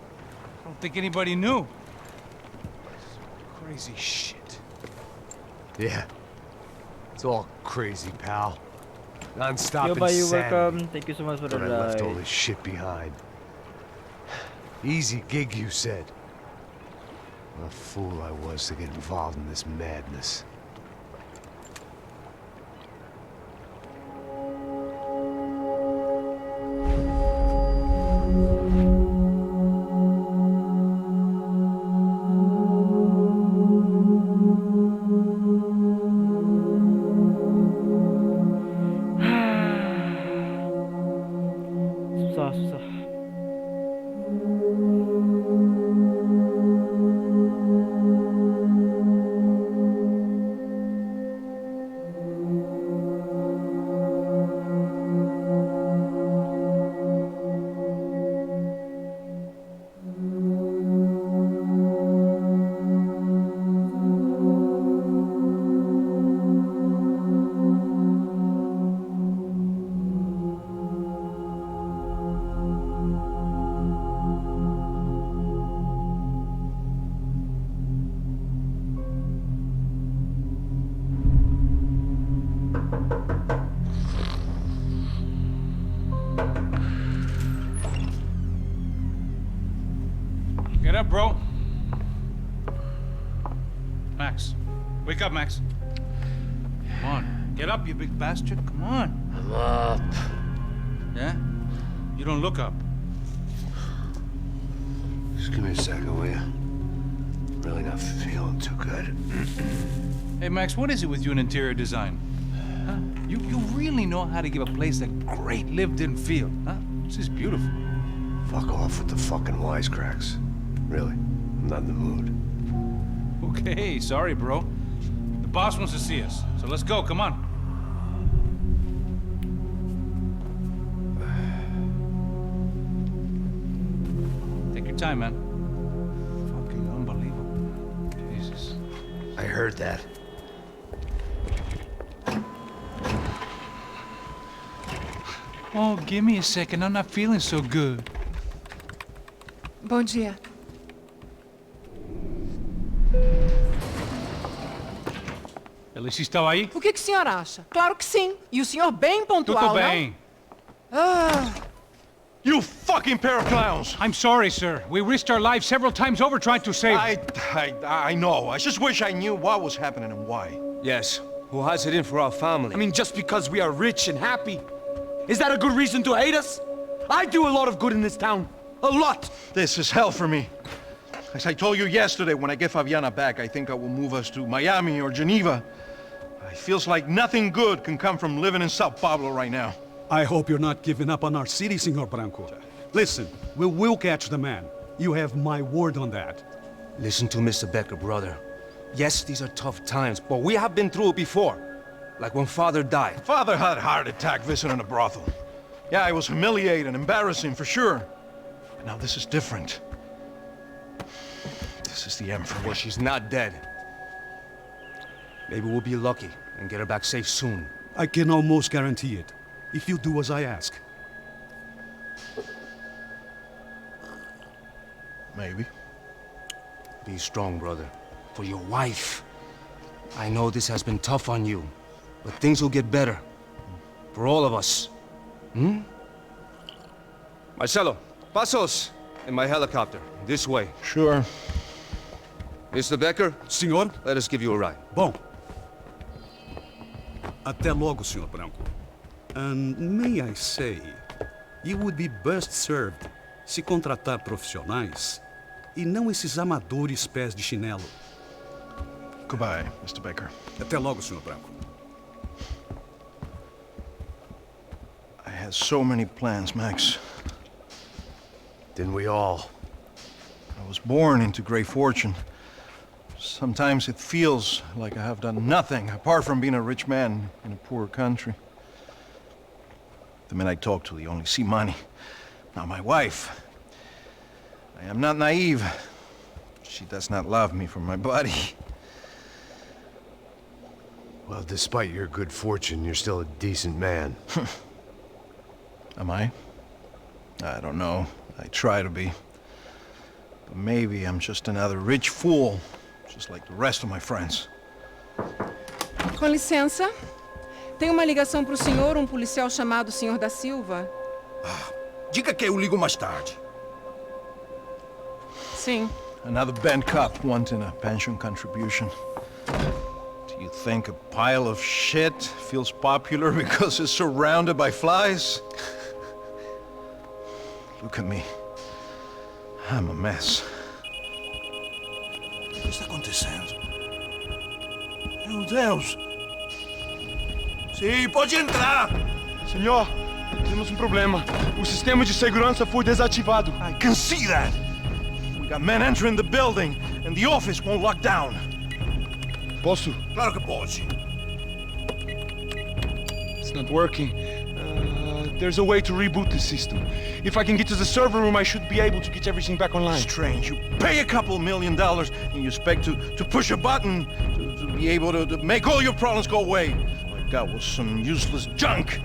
I don't think anybody knew. Crazy shit. Yeah. It's all crazy, pal. Non-stop Yo, bye, you insanity. welcome. Thank you so much for the But I left all like. this shit behind. Easy gig, you said. What a fool I was to get involved in this madness. Susah. Get up, bro. Max. Wake up, Max. Come on. Get up, you big bastard. Come on. I'm up. Yeah? You don't look up. Just give me a second, will you? Really not feeling too good. Hey, Max, what is it with you and interior design? Huh? You really know how to give a place a great lived-in feel, huh? This is beautiful. Fuck off with the fucking wisecracks. Really, I'm not in the mood. Okay, sorry, bro. The boss wants to see us, so let's go, come on. Take your time, man. Fucking unbelievable. Jesus. I heard that. Oh, give me a second. I'm not feeling so good. Bom dia. Alice estava aí? O que o senhor acha? Claro que sim. E o senhor bem pontual, Tudo bem. não? Ah, You fucking pair of clowns! I'm sorry, sir. We risked our lives several times over trying to save... I know. I just wish I knew what was happening and why. Yes. Who has it in for our family? I mean, just because we are rich and happy, is that a good reason to hate us? I do a lot of good in this town. A lot! This is hell for me. As I told you yesterday, when I get Fabiana back, I think I will move us to Miami or Geneva. It feels like nothing good can come from living in Sao Paulo right now. I hope you're not giving up on our city, Senor Branco. Listen, we will catch the man. You have my word on that. Listen to Mr. Becker, brother. Yes, these are tough times, but we have been through it before. Like when Father died. Father had a heart attack visiting a brothel. Yeah, it was humiliating, embarrassing, for sure. But now this is different. This is the Emperor. Well, she's not dead. Maybe we'll be lucky and get her back safe soon. I can almost guarantee it, if you do as I ask. Maybe. Be strong, brother. For your wife. I know this has been tough on you, but things will get better. For all of us. Hmm? Marcelo, pasos in my helicopter. This way. Sure. Mr. Becker? Senhor? Let us give you a ride. Bom. Até logo, Senhor Branco. And may I say, you would be best served se contratar profissionais e não esses amadores pés de chinelo. Goodbye, Mr. Becker. Até logo, Senhor Branco. I had so many plans, Max. Didn't we all? I was born into great fortune. Sometimes it feels like I have done nothing apart from being a rich man in a poor country. The men I talk to, they only see money. Now my wife. I am not naive. She does not love me for my body. Well, despite your good fortune, you're still a decent man. Am I? I don't know. I try to be. But maybe I'm just another rich fool, just like the rest of my friends. Com licença. Tem uma ligação para o senhor, um policial chamado Sr. da Silva. Diga que eu ligo mais tarde. Sim. Another band cop wanting a pension contribution. Do you think a pile of shit feels popular because it's surrounded by flies? Look at me. I'm a mess. O que está acontecendo? Meu Deus! Sim, pode entrar! Senhor, temos um problema. O sistema de segurança foi desativado. I can see that! We got men entering the building, and the office won't lock down. Posso? Claro que pode. It's not working. There's a way to reboot the system. If I can get to the server room, I should be able to get everything back online. Strange. You pay a couple $1 million, and you expect to push a button to be able to make all your problems go away. All I got was some useless junk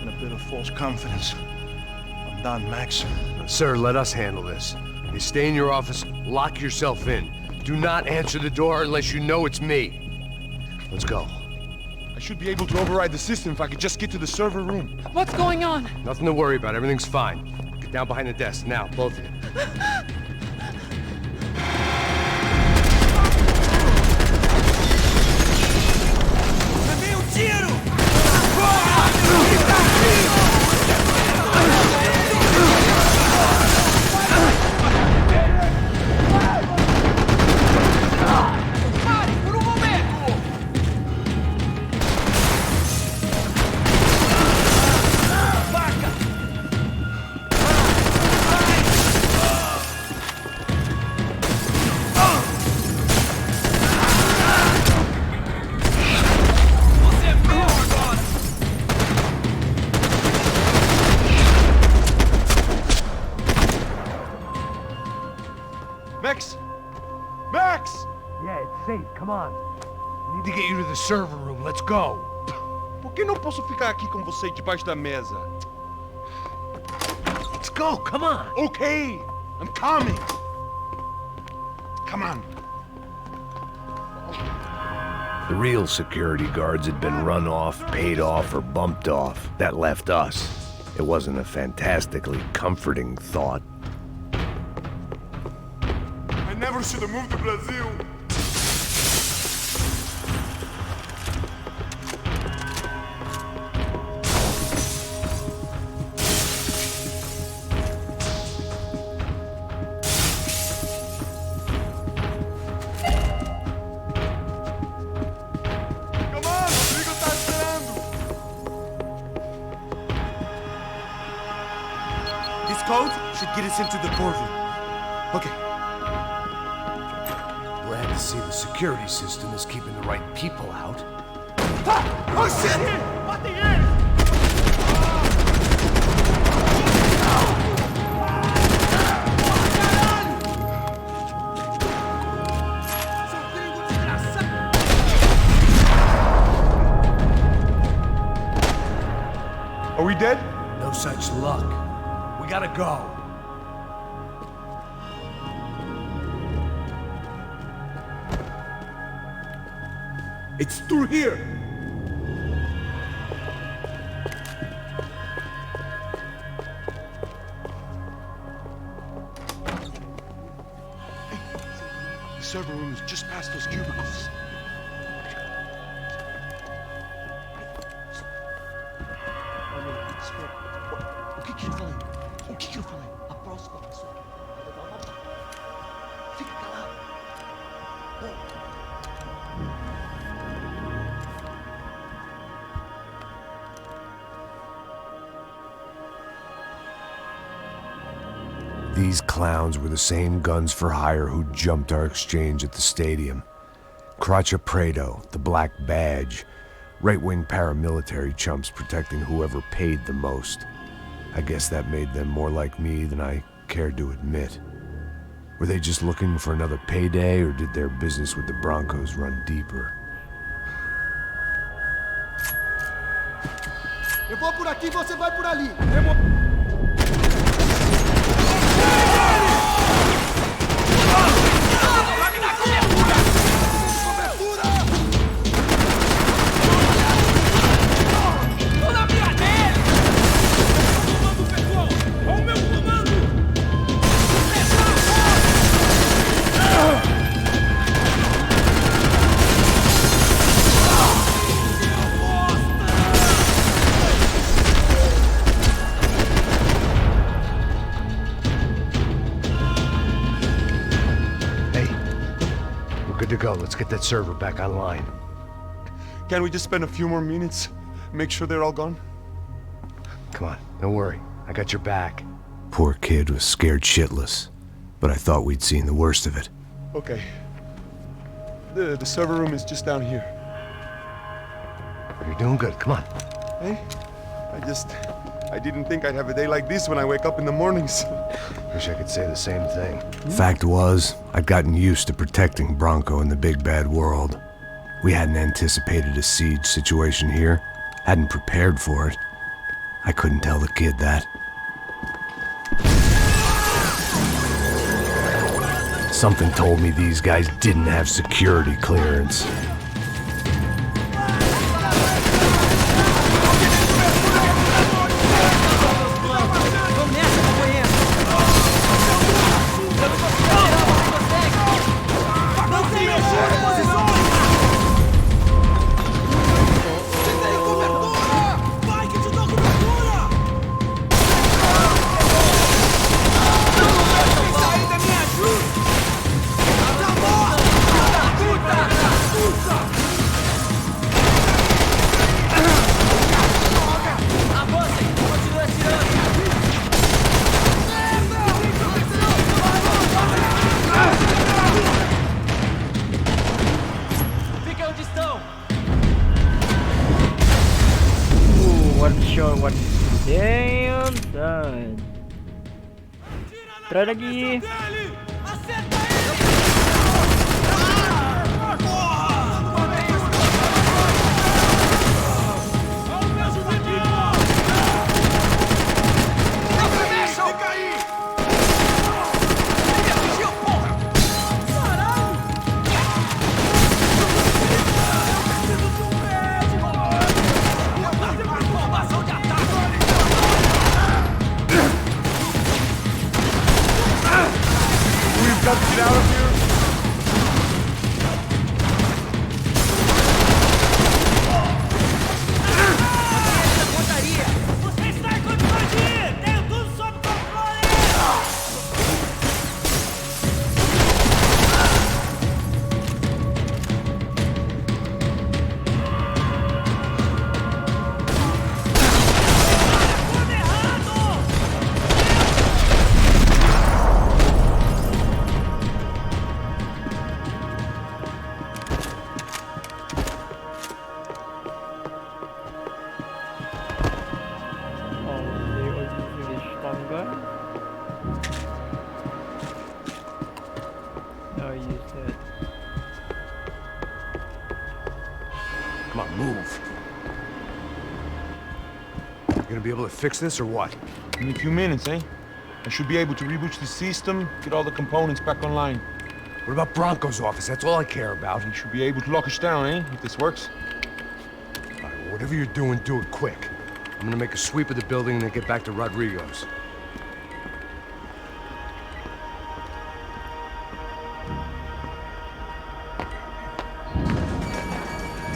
and a bit of false confidence. I'm done, Max. Sir, let us handle this. You stay in your office, lock yourself in. Do not answer the door unless you know it's me. Let's go. I should be able to override the system if I could just get to the server room. What's going on? Nothing to worry about. Everything's fine. Get down behind the desk now, both of you. Levei um tiro! Pare por um momento! Vaca! Você é meu agora! Max! Max! Yeah, it's safe. Come on. We need to get you to the server room. Let's go. Por que não posso ficar aqui com você debaixo da mesa? Let's go. Come on. Okay, I'm coming. Come on. The real security guards had been run off, paid off, or bumped off. That left us. It wasn't a fantastically comforting thought. I never should have moved to Brazil. get us into the boardroom. Okay. Glad to see the security system is keeping the right people out. Ah! Oh shit! What the hell? Are we dead? No such luck. We gotta go. It's through here. The server room is just past those cubicles. O que eu falei? O que eu falei? A próxima pessoa. Fica calado. These clowns were the same guns for hire who jumped our exchange at the stadium. Craccia Prado, the Black Badge, right-wing paramilitary chumps protecting whoever paid the most. I guess that made them more like me than I cared to admit. Were they just looking for another payday, or did their business with the Broncos run deeper? Eu vou por aqui, você vai por ali. Good to go. Let's get that server back online. Can't we just spend a few more minutes? Make sure they're all gone? Come on, don't worry. I got your back. Poor kid was scared shitless, but I thought we'd seen the worst of it. Okay. The server room is just down here. You're doing good. Come on. Hey, I didn't think I'd have a day like this when I wake up in the mornings. Wish I could say the same thing. Fact was, I'd gotten used to protecting Bronco in the big bad world. We hadn't anticipated a siege situation here, hadn't prepared for it. I couldn't tell the kid that. Something told me these guys didn't have security clearance. What? Damn, son. Try lagi. Got to get out of here. gonna be able to fix this or what? In a few minutes, eh? I should be able to reboot the system, get all the components back online. What about Bronco's office? That's all I care about. He should be able to lock us down, eh? If this works. All right, well, whatever you're doing, do it quick. I'm gonna make a sweep of the building and then get back to Rodrigo's.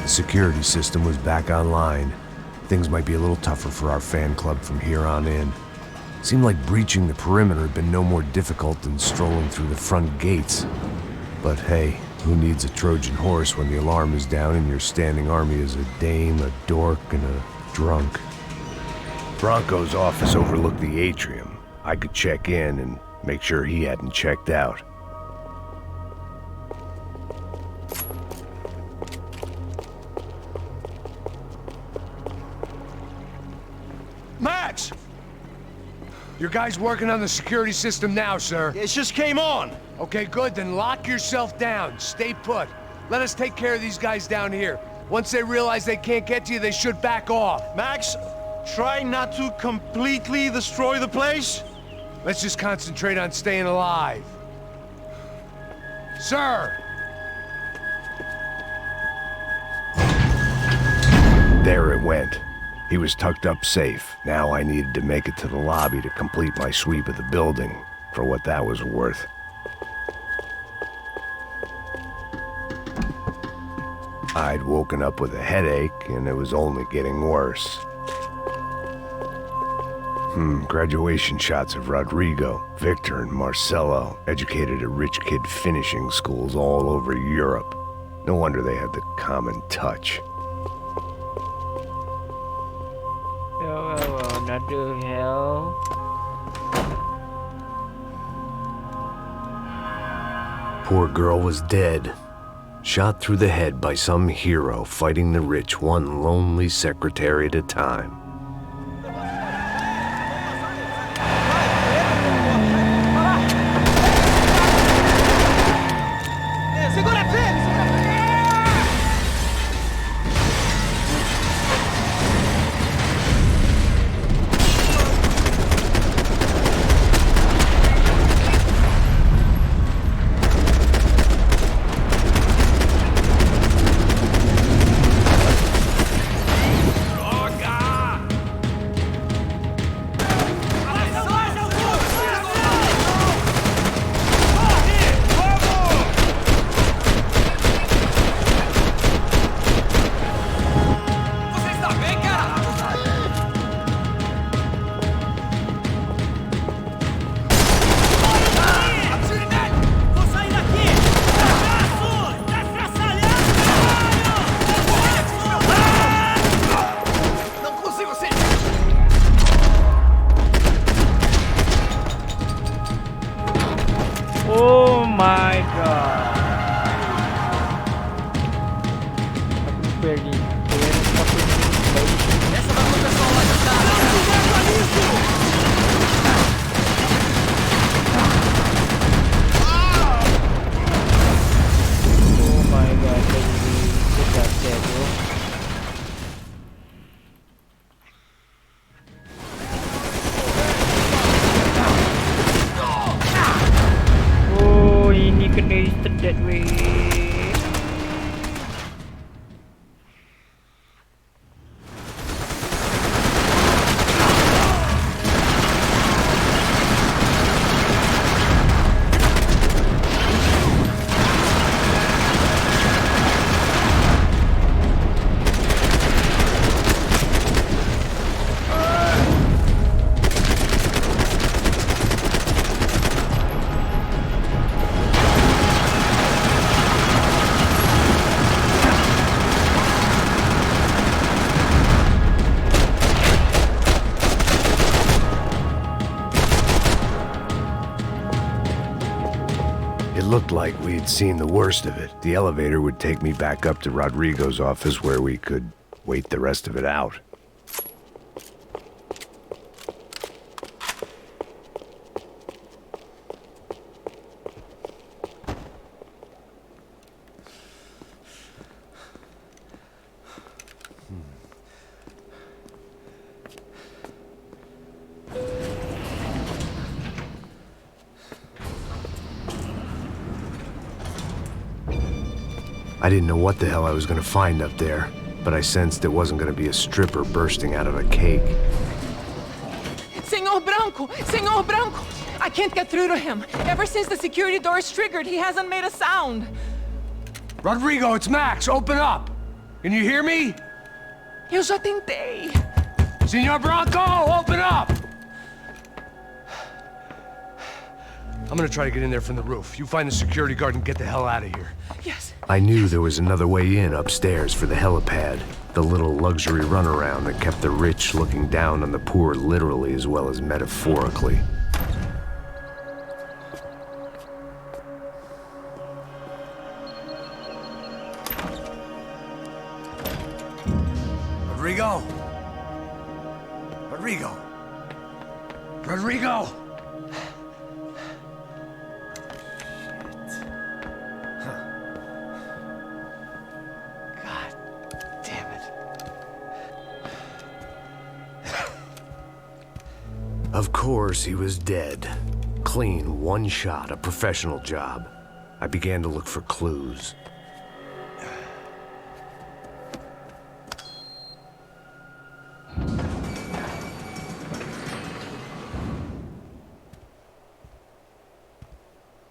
The security system was back online. Things might be a little tougher for our fan club from here on in. Seemed like breaching the perimeter had been no more difficult than strolling through the front gates. But hey, who needs a Trojan horse when the alarm is down and your standing army is a dame, a dork, and a drunk? Bronco's office overlooked the atrium. I could check in and make sure he hadn't checked out. Max! Your guy's working on the security system now, sir. It just came on. Okay, good. Then lock yourself down. Stay put. Let us take care of these guys down here. Once they realize they can't get to you, they should back off. Max, try not to completely destroy the place. Let's just concentrate on staying alive. Sir! There it went. He was tucked up safe. Now I needed to make it to the lobby to complete my sweep of the building, for what that was worth. I'd woken up with a headache, and it was only getting worse. Graduation shots of Rodrigo, Victor, and Marcelo, educated at rich kid finishing schools all over Europe. No wonder they had the common touch. Oh, another hell. Poor girl was dead. Shot through the head by some hero fighting the rich one lonely secretary at a time. Oh my god. Aku pergi. Essa vai pro pessoal lá de casa. Oh my god, they got that, bro. Oh, ini kena instant that way. It looked like we'd seen the worst of it. The elevator would take me back up to Rodrigo's office where we could wait the rest of it out. I didn't know what the hell I was gonna find up there, but I sensed it wasn't gonna be a stripper bursting out of a cake. Senor Branco! Senor Branco! I can't get through to him. Ever since the security door is triggered, he hasn't made a sound. Rodrigo, it's Max. Open up. Can you hear me? Eu já tentei. Senor Branco, open up! I'm gonna try to get in there from the roof. You find the security guard and get the hell out of here. Yes. I knew there was another way in upstairs for the helipad, the little luxury runaround that kept the rich looking down on the poor literally as well as metaphorically. Rodrigo! Rodrigo! Rodrigo! Of course, he was dead. Clean, one shot, a professional job. I began to look for clues.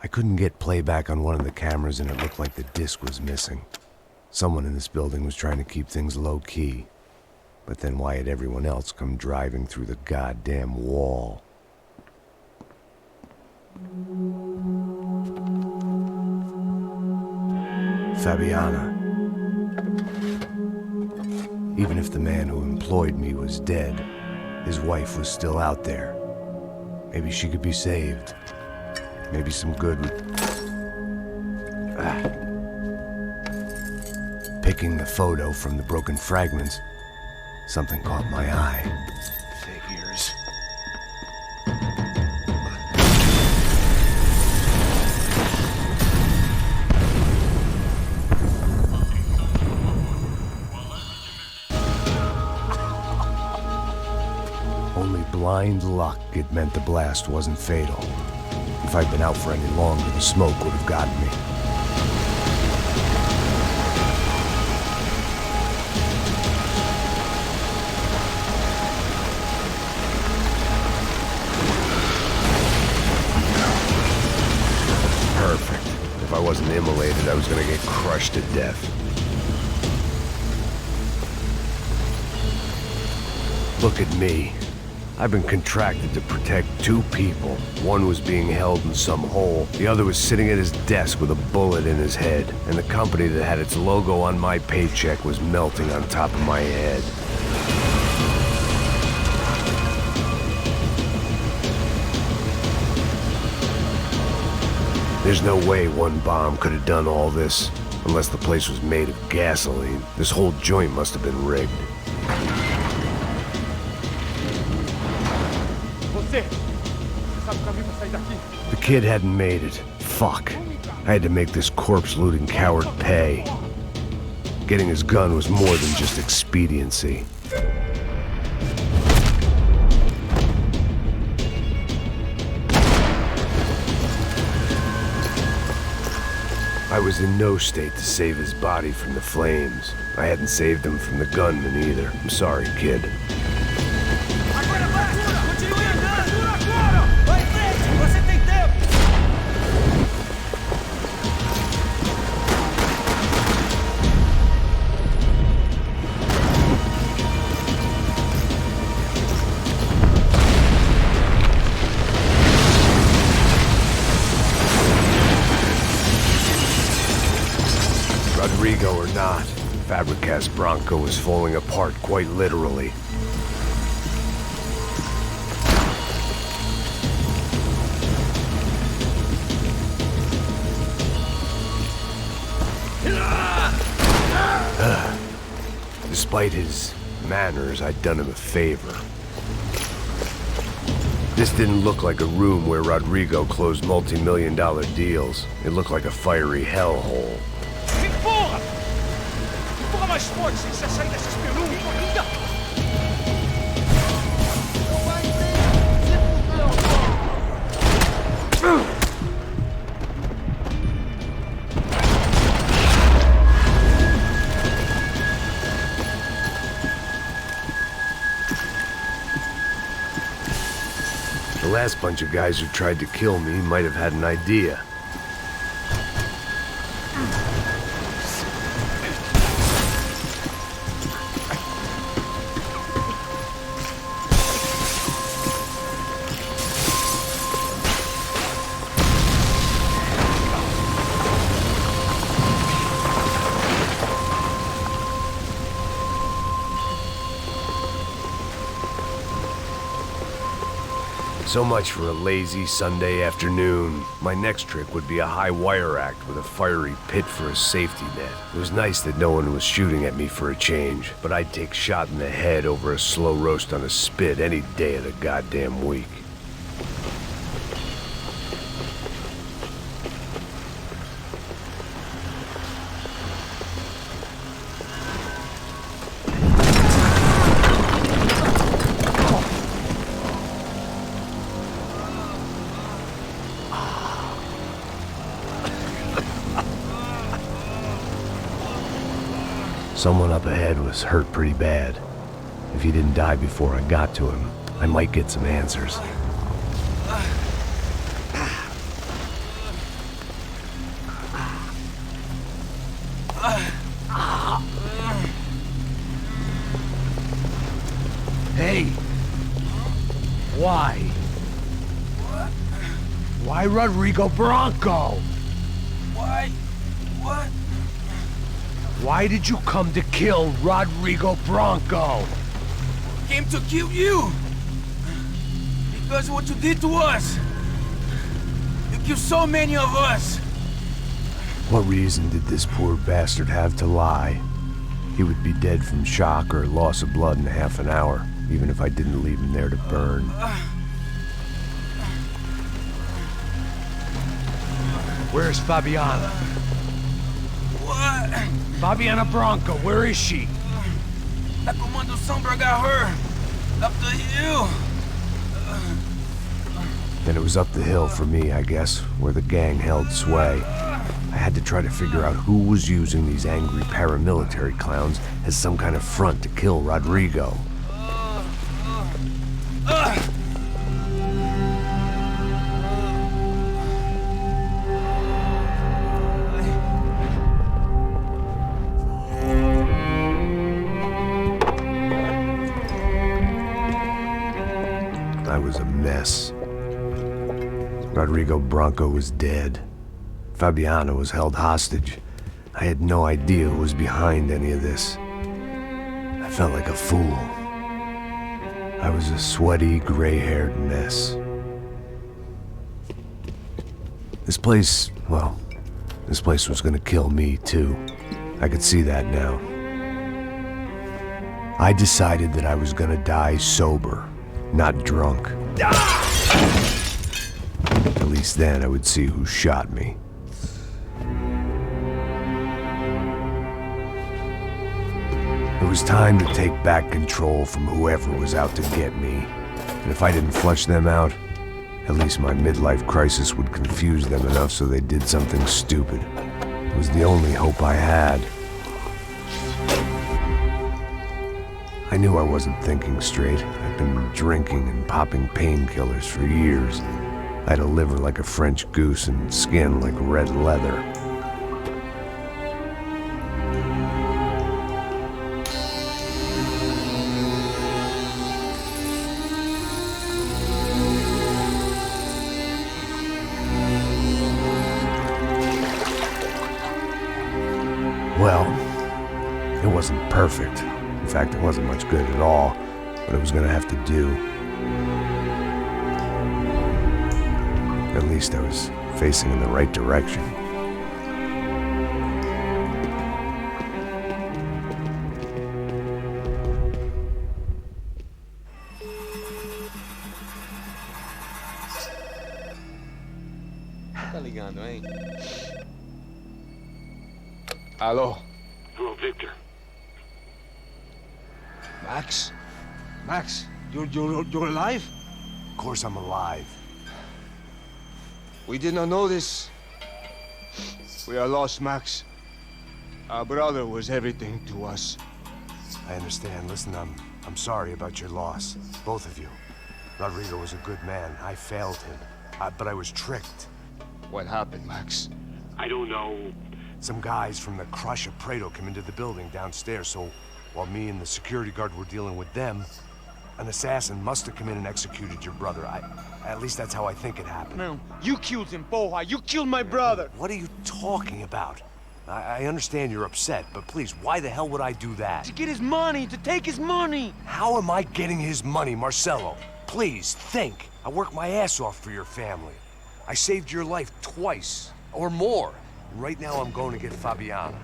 I couldn't get playback on one of the cameras and it looked like the disc was missing. Someone in this building was trying to keep things low-key. But then why had everyone else come driving through the goddamn wall? Fabiana. Even if the man who employed me was dead, his wife was still out there. Maybe she could be saved. Maybe some good would... Picking the photo from the broken fragments, something caught my eye. Figures. Only blind luck it meant the blast wasn't fatal. If I'd been out for any longer, the smoke would have gotten me. Perfect. If I wasn't immolated, I was gonna get crushed to death. Look at me. I've been contracted to protect two people. One was being held in some hole. The other was sitting at his desk with a bullet in his head. And the company that had its logo on my paycheck was melting on top of my head. There's no way one bomb could have done all this. Unless the place was made of gasoline. This whole joint must have been rigged. The kid hadn't made it. Fuck. I had to make this corpse-looting coward pay. Getting his gun was more than just expediency. I was in no state to save his body from the flames. I hadn't saved him from the gunman either. I'm sorry, kid. Rodrigo or not, Fabricas Bronco was falling apart quite literally. Despite his manners, I'd done him a favor. This didn't look like a room where Rodrigo closed multi-million-dollar deals. It looked like a fiery hellhole. Empurra! Empurra mais forte sem você sair dessa espelunca! last bunch of guys who tried to kill me might have had an idea. So much for a lazy Sunday afternoon. My next trick would be a high wire act with a fiery pit for a safety net. It was nice that no one was shooting at me for a change, but I'd take shot in the head over a slow roast on a spit any day of the goddamn week. Someone up ahead was hurt pretty bad. If he didn't die before I got to him, I might get some answers. Hey! Why? Why Rodrigo Bronco? Why? What? Why did you come to kill Rodrigo Bronco? Came to kill you. Because of what you did to us. You killed so many of us. What reason did this poor bastard have to lie? He would be dead from shock or loss of blood in half an hour, even if I didn't leave him there to burn. Where's Fabiana? What? Fabiana Bronco, where is she? La Comando Sombra got her. Up the hill. Then it was up the hill for me, I guess, where the gang held sway. I had to try to figure out who was using these angry paramilitary clowns as some kind of front to kill Rodrigo. I was a mess. Rodrigo Bronco was dead. Fabiana was held hostage. I had no idea who was behind any of this. I felt like a fool. I was a sweaty, gray-haired mess. This place, well, this place was gonna kill me too. I could see that now. I decided that I was gonna die sober, not drunk. At least then I would see who shot me. It was time to take back control from whoever was out to get me. And if I didn't flush them out, at least my midlife crisis would confuse them enough so they did something stupid. It was the only hope I had. I knew I wasn't thinking straight. I'd been drinking and popping painkillers for years. I had a liver like a French goose and skin like red leather. Well, it wasn't perfect. In fact, it wasn't much good at all, but it was gonna have to do. At least I was facing in the right direction. Tá ligando, hein? Hello. Hello, Victor. Max? Max, you're alive? Of course I'm alive. We did not know this. We are lost, Max. Our brother was everything to us. I understand. Listen, I'm sorry about your loss. Both of you. Rodrigo was a good man. I failed him. But I was tricked. What happened, Max? I don't know. Some guys from the Crush of Prado came into the building downstairs, so while me and the security guard were dealing with them, an assassin must have come in and executed your brother. At least that's how I think it happened. No, you killed him, Boja. You killed my brother. What are you talking about? I understand you're upset, but please, why the hell would I do that? To get his money, to take his money. How am I getting his money, Marcelo? Please, think. I worked my ass off for your family. I saved your life twice, or more. And right now I'm going to get Fabiana.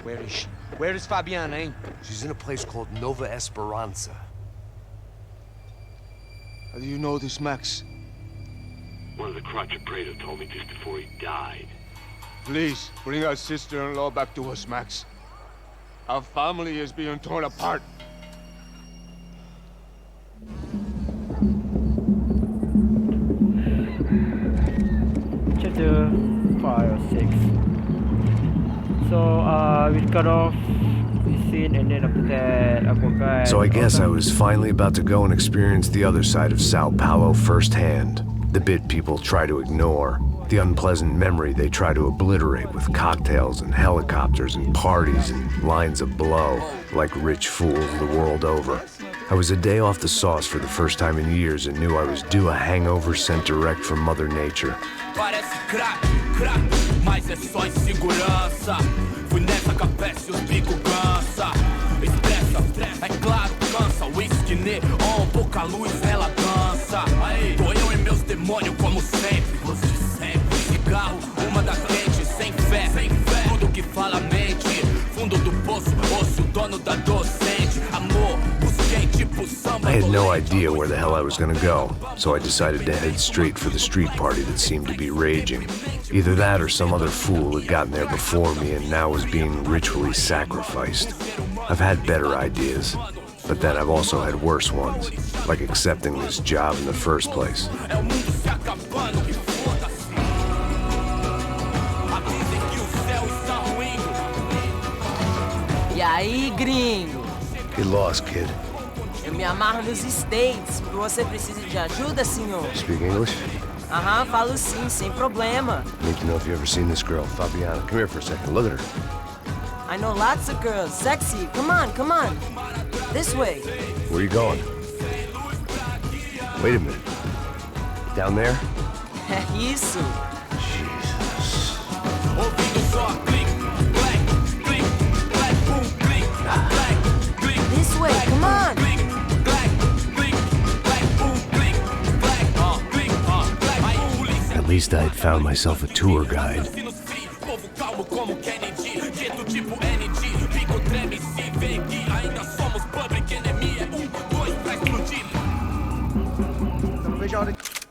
Where is she? Where is Fabiana, eh? She's in a place called Nova Esperanza. How do you know this, Max? One of the Crotch of Prado told me just before he died. Please, bring our sister-in-law back to us, Max. Our family is being torn apart. Chapter 5 or 6. So, we'll cut off this scene and then after that, aku akan... So I guess I was finally about to go and experience the other side of Sao Paulo firsthand. The bit people try to ignore. The unpleasant memory they try to obliterate with cocktails and helicopters and parties and lines of blow, like rich fools the world over. I was a day off the sauce for the first time in years and knew I was due a hangover sent direct from Mother Nature. Parece crack, crack, mas é só insegurança. Fui nessa capeste, os bico cansa. Estressa, é claro, cansa. Whisky neon, pouca luz, ela dança. Tô eu e meus demônios como sempre. Você sempre. Cigarro, uma da frente, sem fé. Tudo que fala mente. Fundo do poço, osso, dono da docente. Amor, busquei tipo samba. I had no idea where the hell I was gonna go, so I decided to head straight for the street party that seemed to be raging. Either that or some other fool had gotten there before me and now was being ritually sacrificed. I've had better ideas, but then I've also had worse ones, like accepting this job in the first place. E aí, gringo? Get lost, kid. Eu me amarro nos States. Você precisa de ajuda, senhor? Speak English? Aham, falo sim, sem problema. Need to know if you ever seen this girl, Fabiana. Come here for a second. Look at her. I know lots of girls. Sexy. Come on, come on. This way. Where are you going? Wait a minute. Down there? É isso. Jesus. This way, come on. At least I had found myself a tour guide.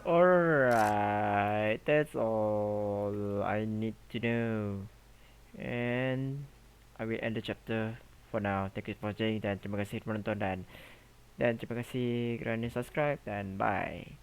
Alright, that's all I need to know. And I will end the chapter for now. Thank you for watching dan terima kasih menonton dan terima kasih kerana subscribe dan bye.